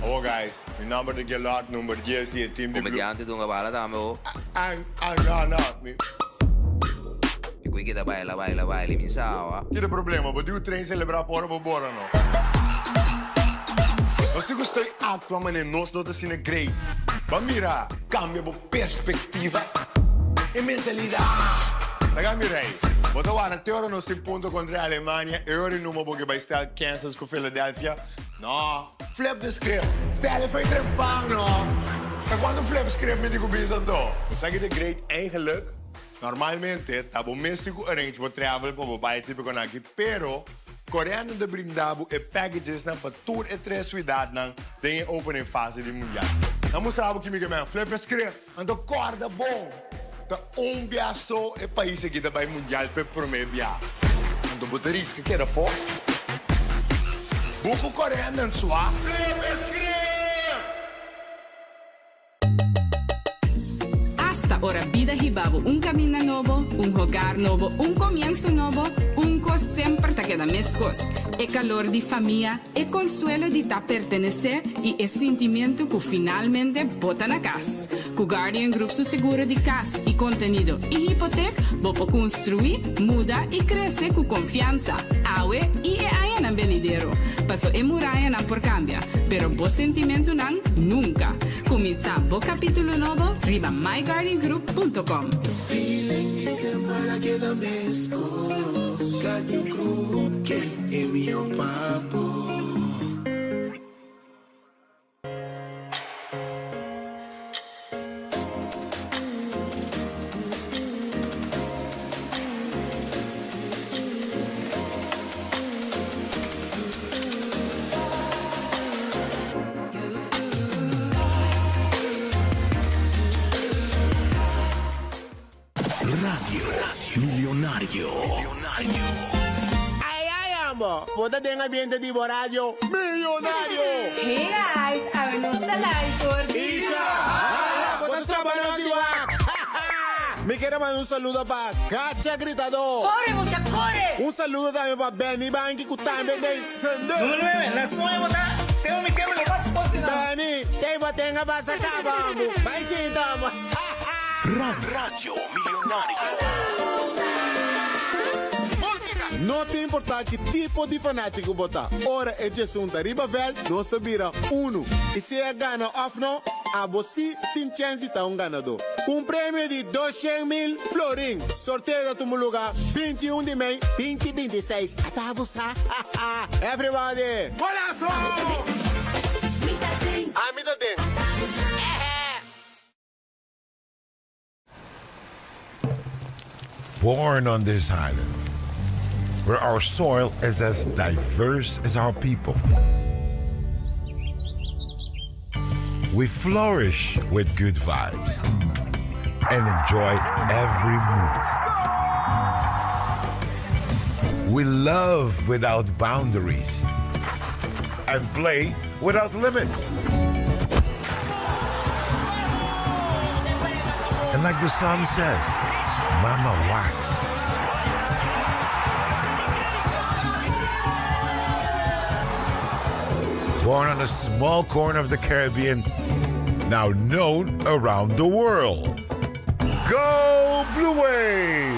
Oh guys, my number de gelad number 10 die team de Comediante tu nga bala dame o. no. E qui che da baila mi sa. Che è problema? But you train celebrar por bora no. Nós temos que estar atuando nós não assim great. Mas mira, cambia a perspectiva e mentalidade. Raga, mira aí. Bota lá, na teoria nós temos ponto contra a Alemanha. E agora não vou vai estar Kansas com Philadelphia. No, flip the script. Stel foi trempang, no. Maar quando flip script me digo bisa do. Sabe que great eigenlijk. Normalmente, tá bom místico arrange para travel para o bairro tipo com aqui, pero coreano de brindabo e packages na para tour e três cidades na tem opening fase de mundial. Não mostrava que me que flip script, ando corda bom. Tá biaço e país aqui da bairro mundial para prometer bia. Ando botar risco que era forte. Buco coreano en sua flip script. Hasta ora vida ribabo un camino novo, un hogar novo, un comienzo novo, un cos sempre ta queda mescos. E calor di famiglia, e consuelo di ta pertenecer e e sentimento que finalmente bota na casa. Cu Guardian Group su seguro di casa e contenido e hipoteca, bopo construir, muda e cresce com confiança. Aue e aia na benidero. Passo e muraya na por cambia, pero bo sentimento nan nunca. Comienza bo capítulo novo, riba myguardiangroup.com. Feeling is para que da mesco. Guardian Group que é meu papo. Radio Millonario. Ay, amo. Punta din ambiente di radio. Millonario. Hey guys, abrimos the live por Isa. Punta sa Banosiwak. Me quiero mandar un saludo para Cacha Gritador. ¡Corre, mucha, corre! Un saludo también para Benny Banky Kutambe de Sende. Número 9, la zona botar. Tengo mi quebra lo más fácil. Benny, tenga para sacar, vamos. Vai sim, tamo. Radio Millonario. Não te importa que tipo de fanático botar. Ora é de sunta riba vel, nós vira uno. E se é gana off não, a você tem chance de um ganador. Prêmio de 200,000 florin. Sorteio do lugar 21 de maio, 2026. Até você. Everybody. Golaço! Amida tem. Born on this island, where our soil is as diverse as our people. We flourish with good vibes and enjoy every move. We love without boundaries and play without limits. And like the song says, Mama Whack. Born on a small corner of the Caribbean, now known around the world. Go Blue Wave!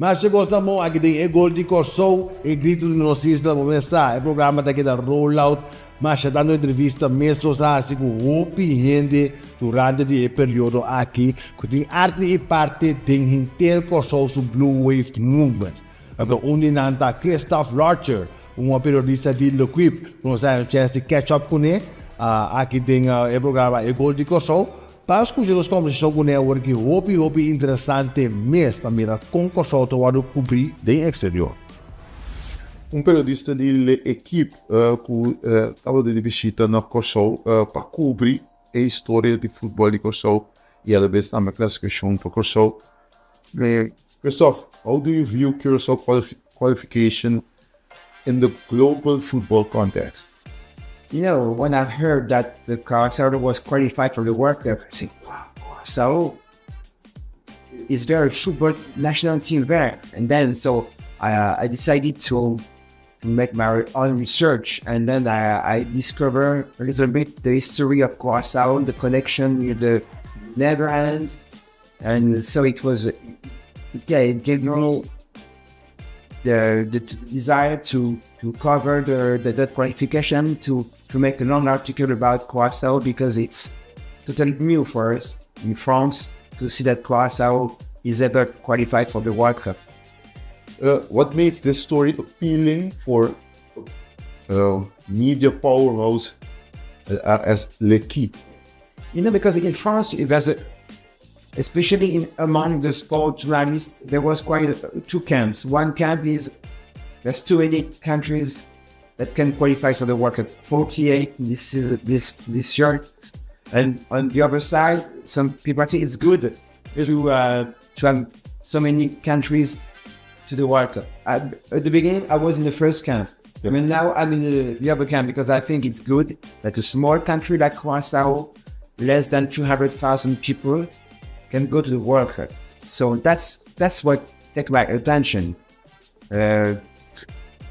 Mas se gosta mo aqui tem Gol Di Korsou e grito de notícia para começar. É programa daqui da Rollout, mas já dando entrevista mesmo assim com hopi gente durante o período aqui, que tem arte e parte tem inteiro Korsou do Blue Wave Movement. Então, onde nanta Christoph Rocher, periodista de L'Equipe, nós temos a chance de catch up com ele. Aqui tem o programa Gol Di Korsou. Para escutar as conversações com ele, que hopi interessante mesmo para mirar com Korsou para cobrir do exterior. Periodista de equipe que estava de visita na Korsou para cobrir a história de futebol de Korsou e ela vez na classificação para Korsou. Christoph, how do you view Korsou qualification in the global football context? You know, when I heard that the Korsou was qualified for the World Cup, I said, wow, Korsou is very football national team there. And then so I decided to make my own research, and then I discovered a little bit the history of Korsou, the connection with the Netherlands, and so it was, it gave me the desire to cover the qualification, to make a long article about Korsou, because it's totally new for us in France to see that Korsou is ever qualified for the World Cup. What makes this story appealing for media powerhouse as L'Equipe? You know, because in France, especially among the sport journalists, there was quite two camps. One camp is there's too many countries that can qualify for the World Cup. 48 this year, and on the other side, some people say it's good to have so many countries to the World Cup. At the beginning, I was in the first camp. I mean, now I'm in the other camp because I think it's good that a small country like Korsou, less than 200,000 people, can go to the World Cup. So that's what takes my attention.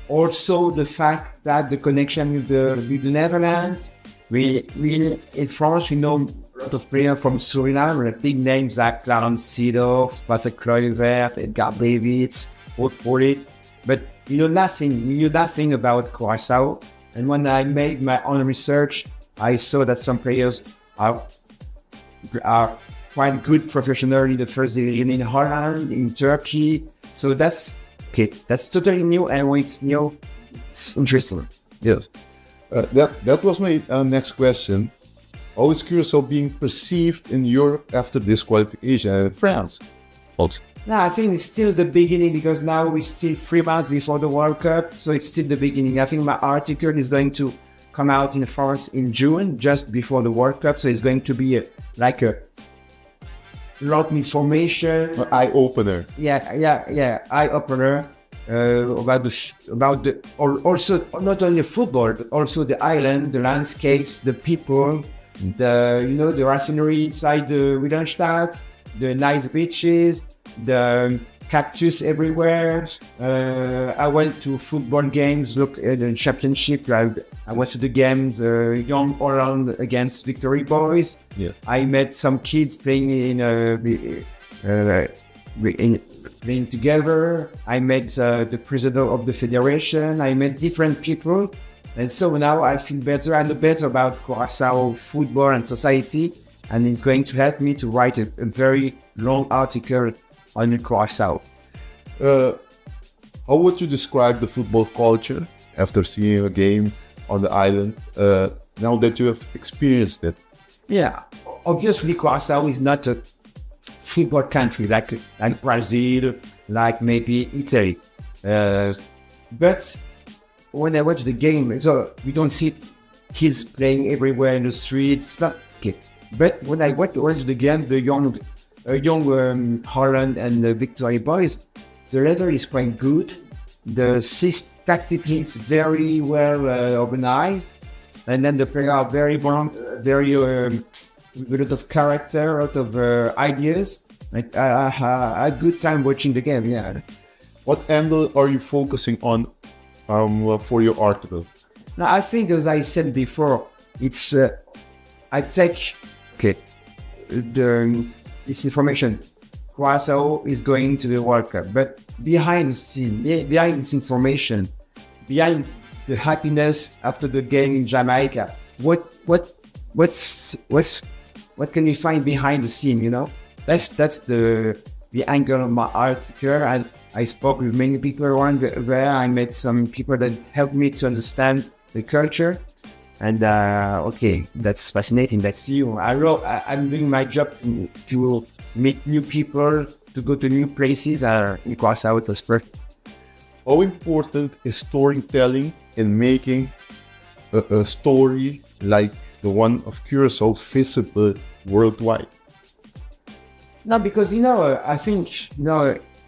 Also, the fact that the connection with the Netherlands, we in France, we know a lot of players from Suriname, big names like Clarence Seedorf, Patrick Kluivert, Edgar Davids, but we knew nothing about Korsou. And when I made my own research, I saw that some players are quite good professionally in the first division in Holland, in Turkey. So that's totally new, and when it's new, it's interesting. Yes, that was my next question. How is Korsou being perceived in Europe after this qualification, and France also? No, I think it's still the beginning because now we're still 3 months before the World Cup, so it's still the beginning. I think my article is going to come out in France in June, just before the World Cup, so it's going to be like a lot of information. Eye opener. Eye opener also not only football but also the island, the landscapes, the people, the raffinery inside the Wilhelmstadt, the nice beaches, the cactus everywhere. I went to football games, look at the championship. I went to the games, Young Holland against Victory Boys. Yeah. I met some kids playing playing together. I met the president of the federation. I met different people. And so now I feel better. I know better about Curaçao football and society. And it's going to help me to write a very long article on Curaçao. How would you describe the football culture after seeing a game on the island, now that you have experienced it? Yeah, obviously Curaçao is not a football country like Brazil, like maybe Italy. But when I watch the game, so we don't see kids playing everywhere in the streets. Not okay. But when I watch the game, the young Holland and the Victory Boys, the level is quite good. The tactically it's very well organized, and then the players are very with a lot of character, a lot of ideas. Like I had a good time watching the game. Yeah. What angle are you focusing on for your article? Now I think, as I said before, it's I take this information. Curaçao is going to the World Cup, but behind the scene, behind this information, behind the happiness after the game in Jamaica, what can you find behind the scene? You know, that's the angle of my article. And I spoke with many people around there. I met some people that helped me to understand the culture. And that's fascinating. That's you. I'm doing my job to meet new people, to go to new places. In Curaçao, it was perfect. How important is storytelling in making a story like the one of Curaçao visible worldwide? No, because I think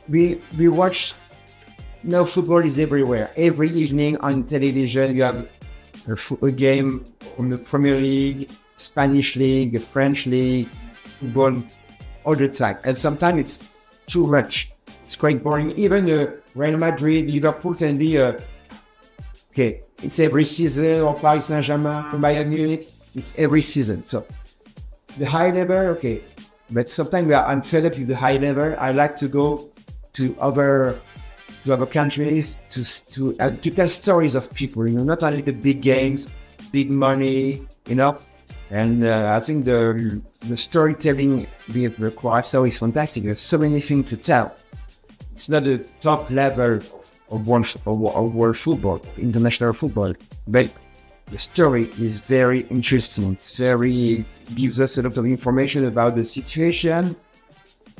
we watch. Football is everywhere. Every evening on television, you have a game from the Premier League, Spanish League, the French League, football all the time. And sometimes it's too much. It's quite boring. Even Real Madrid, Liverpool can be it's every season, or Paris Saint-Germain, Bayern Munich, it's every season. So the high level, but sometimes I'm fed up with the high level. I like to go to other countries to tell stories of people, not only the big games, big money, and I think the storytelling with Curaçao is fantastic. There's so many things to tell. It's not the top level of world football, international football, but the story is very interesting. Gives us a lot of information about the situation.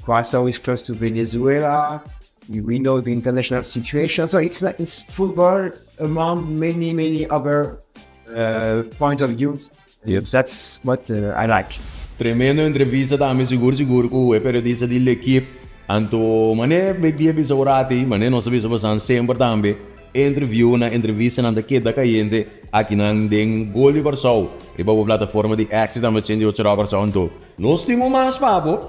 Curaçao is close to Venezuela. We know the international situation, so it's football among many other point of view. Yep. That's what I like. Tremendo entrevista também seguro com o periodista da equipe. Anto mané media bisaurati, mané não sabe sobre sempre também. Entrevista na daqui da caiente aqui na den Gol Di Korsou. E para a plataforma de Exit também tem outro Korsou anto. Nós temos mais papo.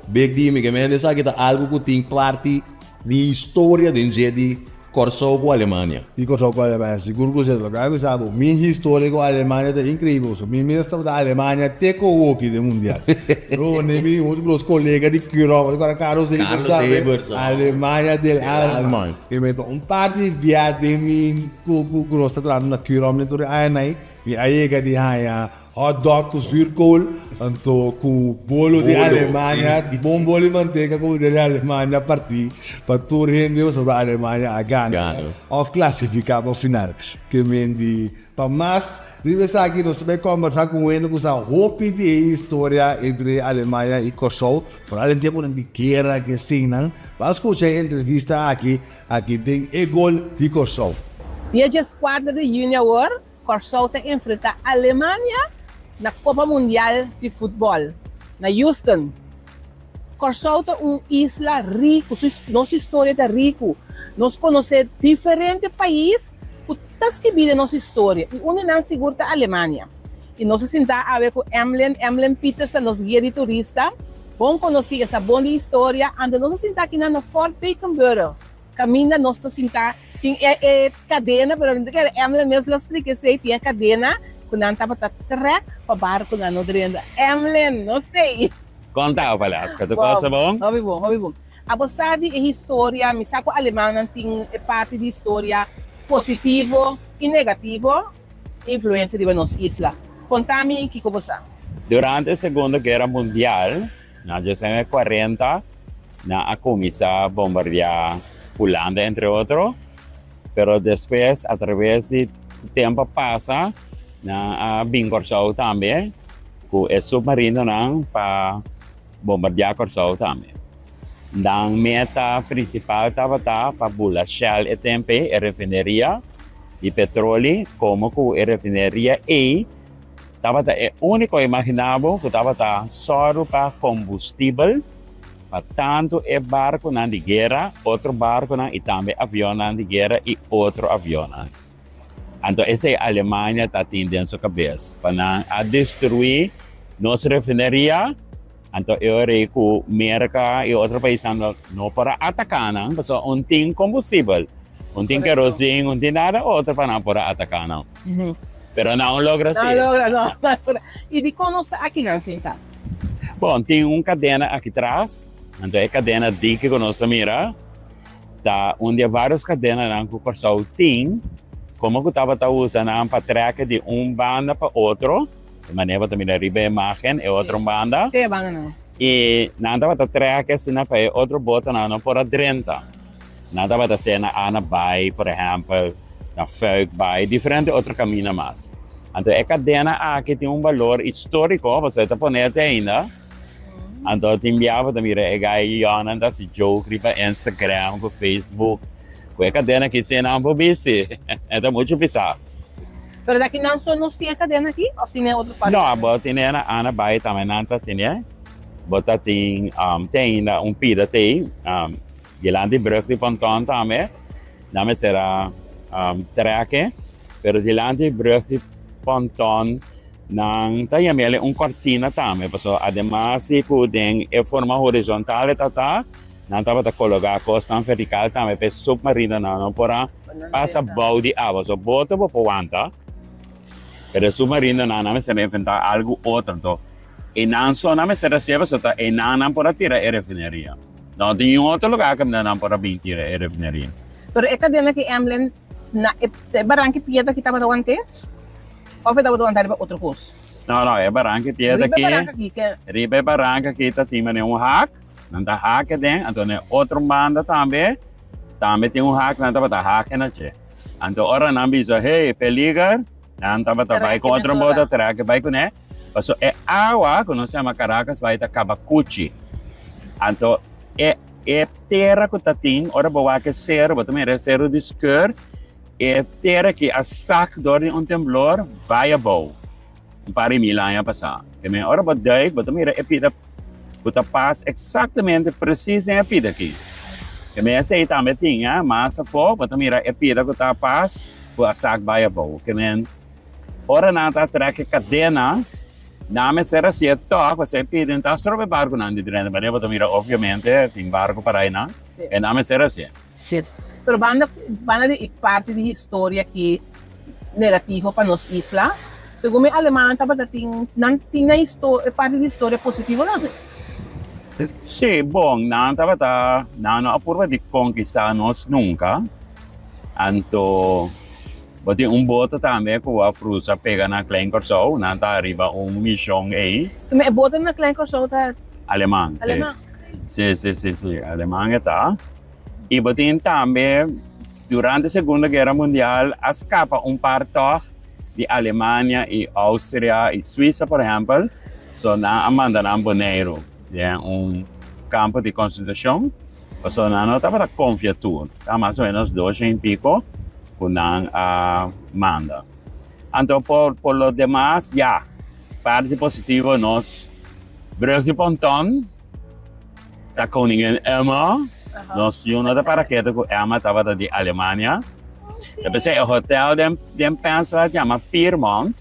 Big di mi che me sa che da algo che tem parte di storia di Korsou com a Alemanha. Di Korsou com a Alemanha, seguro que você sabe, sabe, minha história com a Alemanha é incrível. Minha estava da Alemanha até com o hockey do mundial. Eu os colegas de Curau, agora Carlos Ebers, Alemanha del Alman. E me parte de viagem com nós está na Curau, me torna aí, e aí que de aí hot dog com zuurkool, anto com bolo de Bolo, Alemanha, sim. bom bolo de manteiga como de Alemanha partir, para tu render sobre a Alemanha a ganhar, ou classificar para o final. Que mendi, para mais, Rives aqui, nós vamos conversar com ele, com a roupa de história entre Alemanha e Korsou, por além tempo de guerra que sinam, para escutar a entrevista aqui tem o Gol Di Korsou. Dia 4 de junho agora, Korsou tem enfrentar a Alemanha na Copa Mundial de Futebol, na Houston. Korsou é uma isla rica, nossa história é rica. Nós conhecemos diferentes países, tas que vida nossa história. E onde não segura a Alemanha. E nós sentamos a ver com Emlen Peterson, nosso guia de turista. Vamos conhecer essa boa história. Ando nós sentamos aqui na Fort Bakenborough. Caminha, nós sentamos. Tem cadena, mas Emlen mesmo explica se tem cadena. Quando a gente estava track para barco na Nodrenda. Emlen, nós tem. Conta, Palasca, tu passa bom? Hobby bom. A você de história, me saco alemã tem parte de história positivo e negativo influência de nossa isla. Conta-me o que você. Durante a Segunda Guerra Mundial, na 1940, na começou a bombardear Holanda, entre outros. Pero depois, através do tempo passa, na Korsou também, com o submarino para bombardear Korsou também. A meta principal estava para a Shell e Tempe, a refinaria de petróleo, como a refinaria e estava o único imaginável que estava só para combustível, para tanto o barco na de guerra, outro barco e também avião na de guerra e outro avião. Então, essa é a Alemanha está tendo sua cabeça para destruir nossa refinaria. Então, eu reio que a América e outros países não para atacar, porque não tem combustível, não tem querosene, não tem nada, outro para não para atacar. Pero não logra assim. Não logra. E de como está aqui na cinta? Bom, tem uma cadena aqui atrás, então é a cadena D que nós mira, tá onde várias cadenas que o Korsou tem, como que estava usando para troca de banda para outro. De maneira também a riba imagem é outra banda. Tem banda não. E nada para trazer assim para outro botão não para drenta. Nada para ser na Ana Bay, por exemplo, na Folk Bay, diferente outro caminho mais. Então a cadena aqui tem valor histórico, você está ponendo ainda. Então te enviava também a gaiola da se joke para Instagram, para Facebook. Com a cadena que se não pode ver, é muito bizarro. Pero daqui não só nós tem a cadena aqui, ou tem outro país? Não, mas tem na Ana Bay também não tem, bota tem ainda pida tem, gelante bruk de ponton também, não será traque, pero gelante bruk de ponton não tem a cortina também, porque además se pudem em forma horizontal não estava a colocar a costa vertical também para submarino não para passa bau de água, só bota para aguantar. Pero submarino não se inventar algo outro, então e não só não se recebe só e não para tirar a refinaria. Não tem outro lugar que não para vir tirar a refinaria. Pero é cadena que Emlen na barranque piedra que estava doante? Ou foi estava doante para outro curso? Não, é barranque piedra aqui. Riba barranca aqui tá tem hack, não tá hack dentro, então é outro banda também tem hack, não tá para hack na che. Então ora não bisa, hey, peligar. Não estava trabalhando com outro modo atrás, que vai com né? Mas é água, que nós chamamos Caracas, vai estar Cabacuchi. Então, é terra que está tem, ora boa que zero, mas também é zero de escur, é terra que a sac de temblor vai a boa. Para mil anos passar. Que me ora boa daí, mas também é pida, que passa exatamente preciso na pida aqui. Que me essa também tinha massa fogo, mas também é pida que passa, que a sac vai a boa. Que me ora nada traque cadena, não será certo, você pede então sobre barco não de dentro, mas eu também obviamente tem barco para aí não, e não será certo. Certo. Pero banda de parte de história que negativo para nos isla, segundo a Alemanha estava não tinha história parte de história positiva não. Sim, bom, não apurva de conquistar nós nunca, então Bati boto também com a fruta pega na Klein Korsou, na tá arriba missão aí. May boto na Klein Korsou ta Alemão, Alemão. sim. Sim. Alemão tá. E bati também, durante a Segunda Guerra Mundial, escapa parte de Alemanha e Áustria e Suíça, por exemplo, so na Amanda na Boneiro, campo de concentração, so na não estava confiatura, tá mais ou menos 200 e pico, com a Amanda. Então, por lo demás, parte positiva, nós, Brug de Ponton, da Koningin Emma, nós tínhamos para que Emma estava de Alemanha. Depois o hotel de pensa chama Piermont,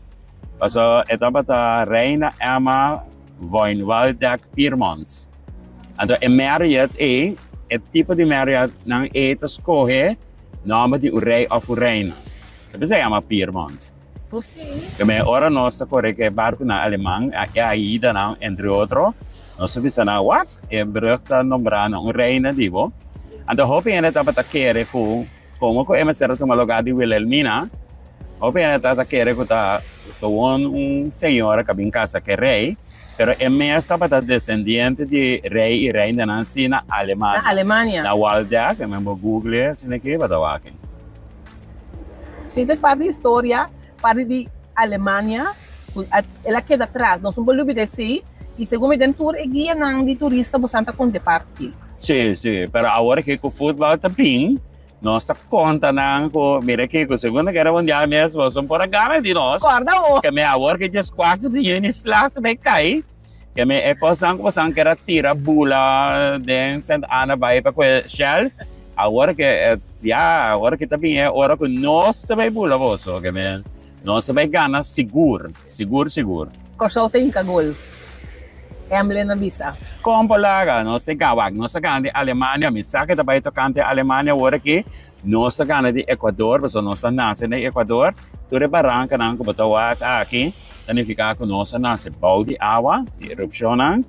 parce estava a Reina Emma Woonwaldek Piermont. Então, é Marriott é tipo de Marriott não é te escolher nome de o rei ou a reina. Depois chama Piermont. Porque ora nós corre que barco na Alemanha, a ida não entre outros, nós visa na what é brukta nombrando um reina divo. Então, hope ainda estava a querer como ko ema será tomar lugar de Wilhelmina, hope ainda estava a querer que tá senhora que vem casa que é rei, pero é estava a descendente de rei e reina na Alemanha. Na Alemanha. Na Waldeck, eu mesmo Google, assim aqui, para dar aqui. Sim, tem parte de história, parte de Alemanha, ela queda atrás, nós não podemos dizer, e segundo me tour é guia de turista, você está com de parte. Sim, pero agora que o futebol está bem, nós está conta mira que a Segunda Guerra Mundial mesmo, são por a gama de nós. Corda o. Que agora que just quatro de Unislag vai cair, que é coisa que era tira bula de Santa Ana vai para o Shell, agora que também é hora que nós também bula você, que nós também ganha seguro. Korsou tem gol. Emily na bisa. Como lá, nós ganha de Alemanha, me saca também tocante Alemanha, agora que nós ganha de Equador, porque nós nasce no Equador, tudo barranca não que botava aqui, significa que nós nasce bau de água, de erupção,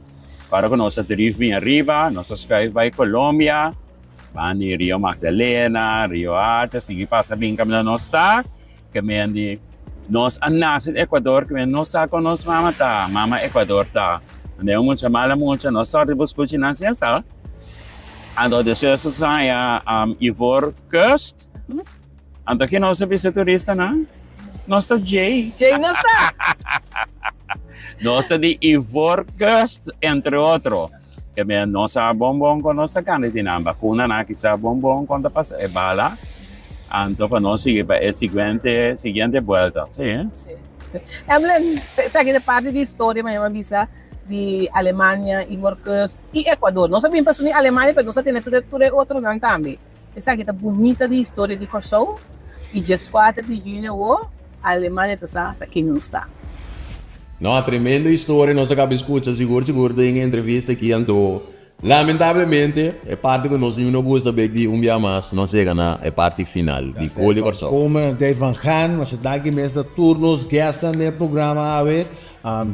para que nós drive bem arriba, nós escreve vai Colômbia, vai de Rio Magdalena, Rio Arte, assim passa bem caminho nós está, que de nós nasce no Equador, que nós está com nós mama Equador tá. Andei muito mala muito, nós só de buscar na ciência. Ando de ciência sai Ivor Coast. Ando que nós visa turista não? Nós tá Jay não está. Nós tá de Ivor Coast entre outros. Que nós a bombom com nossa candidatina vacuna na que sa bombom quando passa é bala. Ando para nós seguir para a seguinte volta, sim. Emily, segue de parte de história, mas eu visa de Alemanha, Ivor Coast e Equador. Nós sabemos pessoas na Alemanha, mas nós temos tudo outro não também. Essa aqui é bonita de história de Korsou e dia 4 de junho a Alemanha está para quem não está. Não, tremenda história, nós acabamos de escutar seguro em entrevista aqui, então, lamentavelmente, é parte que nós não gostamos de dia mais, não chega na parte final de Gol Di Korsou. Como Dave Van Gaan, mas daqui mesmo turnos, guests no programa,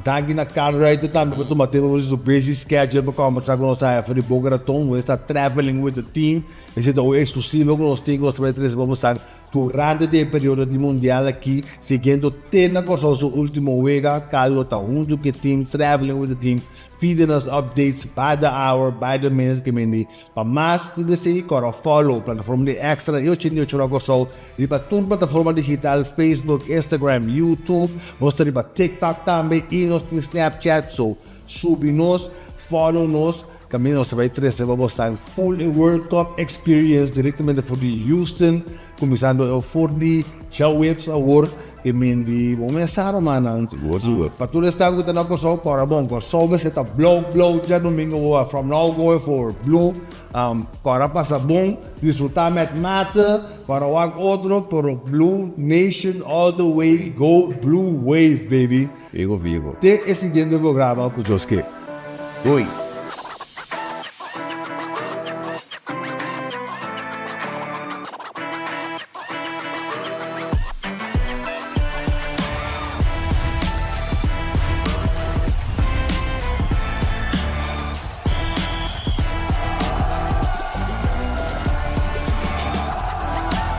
daqui na carreira também, porque nós temos o busy schedule, para conversar com nós, a Felipe Bogaratão, nós está traveling with the team, esse é o exclusivo que nós temos, vamos estar durante o período de mundial aqui, seguindo tendo com o último wega, Carlos está junto com o team, traveling with the team, feeding us updates by the hour, by the minute, que me para mais de você, para follow, plataforma de extra, eu tinha o Korsou, e para toda plataforma digital, Facebook, Instagram, YouTube, nós temos para TikTok também, e nós temos Snapchat, so sube-nos, follow-nos, kami nós vai trazer para você full World Cup experience diretamente de Houston, começando o 4D Showwaves Award, que me começaram mano. Para tudo está que tenho Korsou para bom, Korsou vai ser blow já domingo from now going for blue, para passar bom, desfrutar met mata, para o outro para Blue Nation all the way, go Blue Wave baby. Vigo. Te esse seguinte programa com Josque. Oi.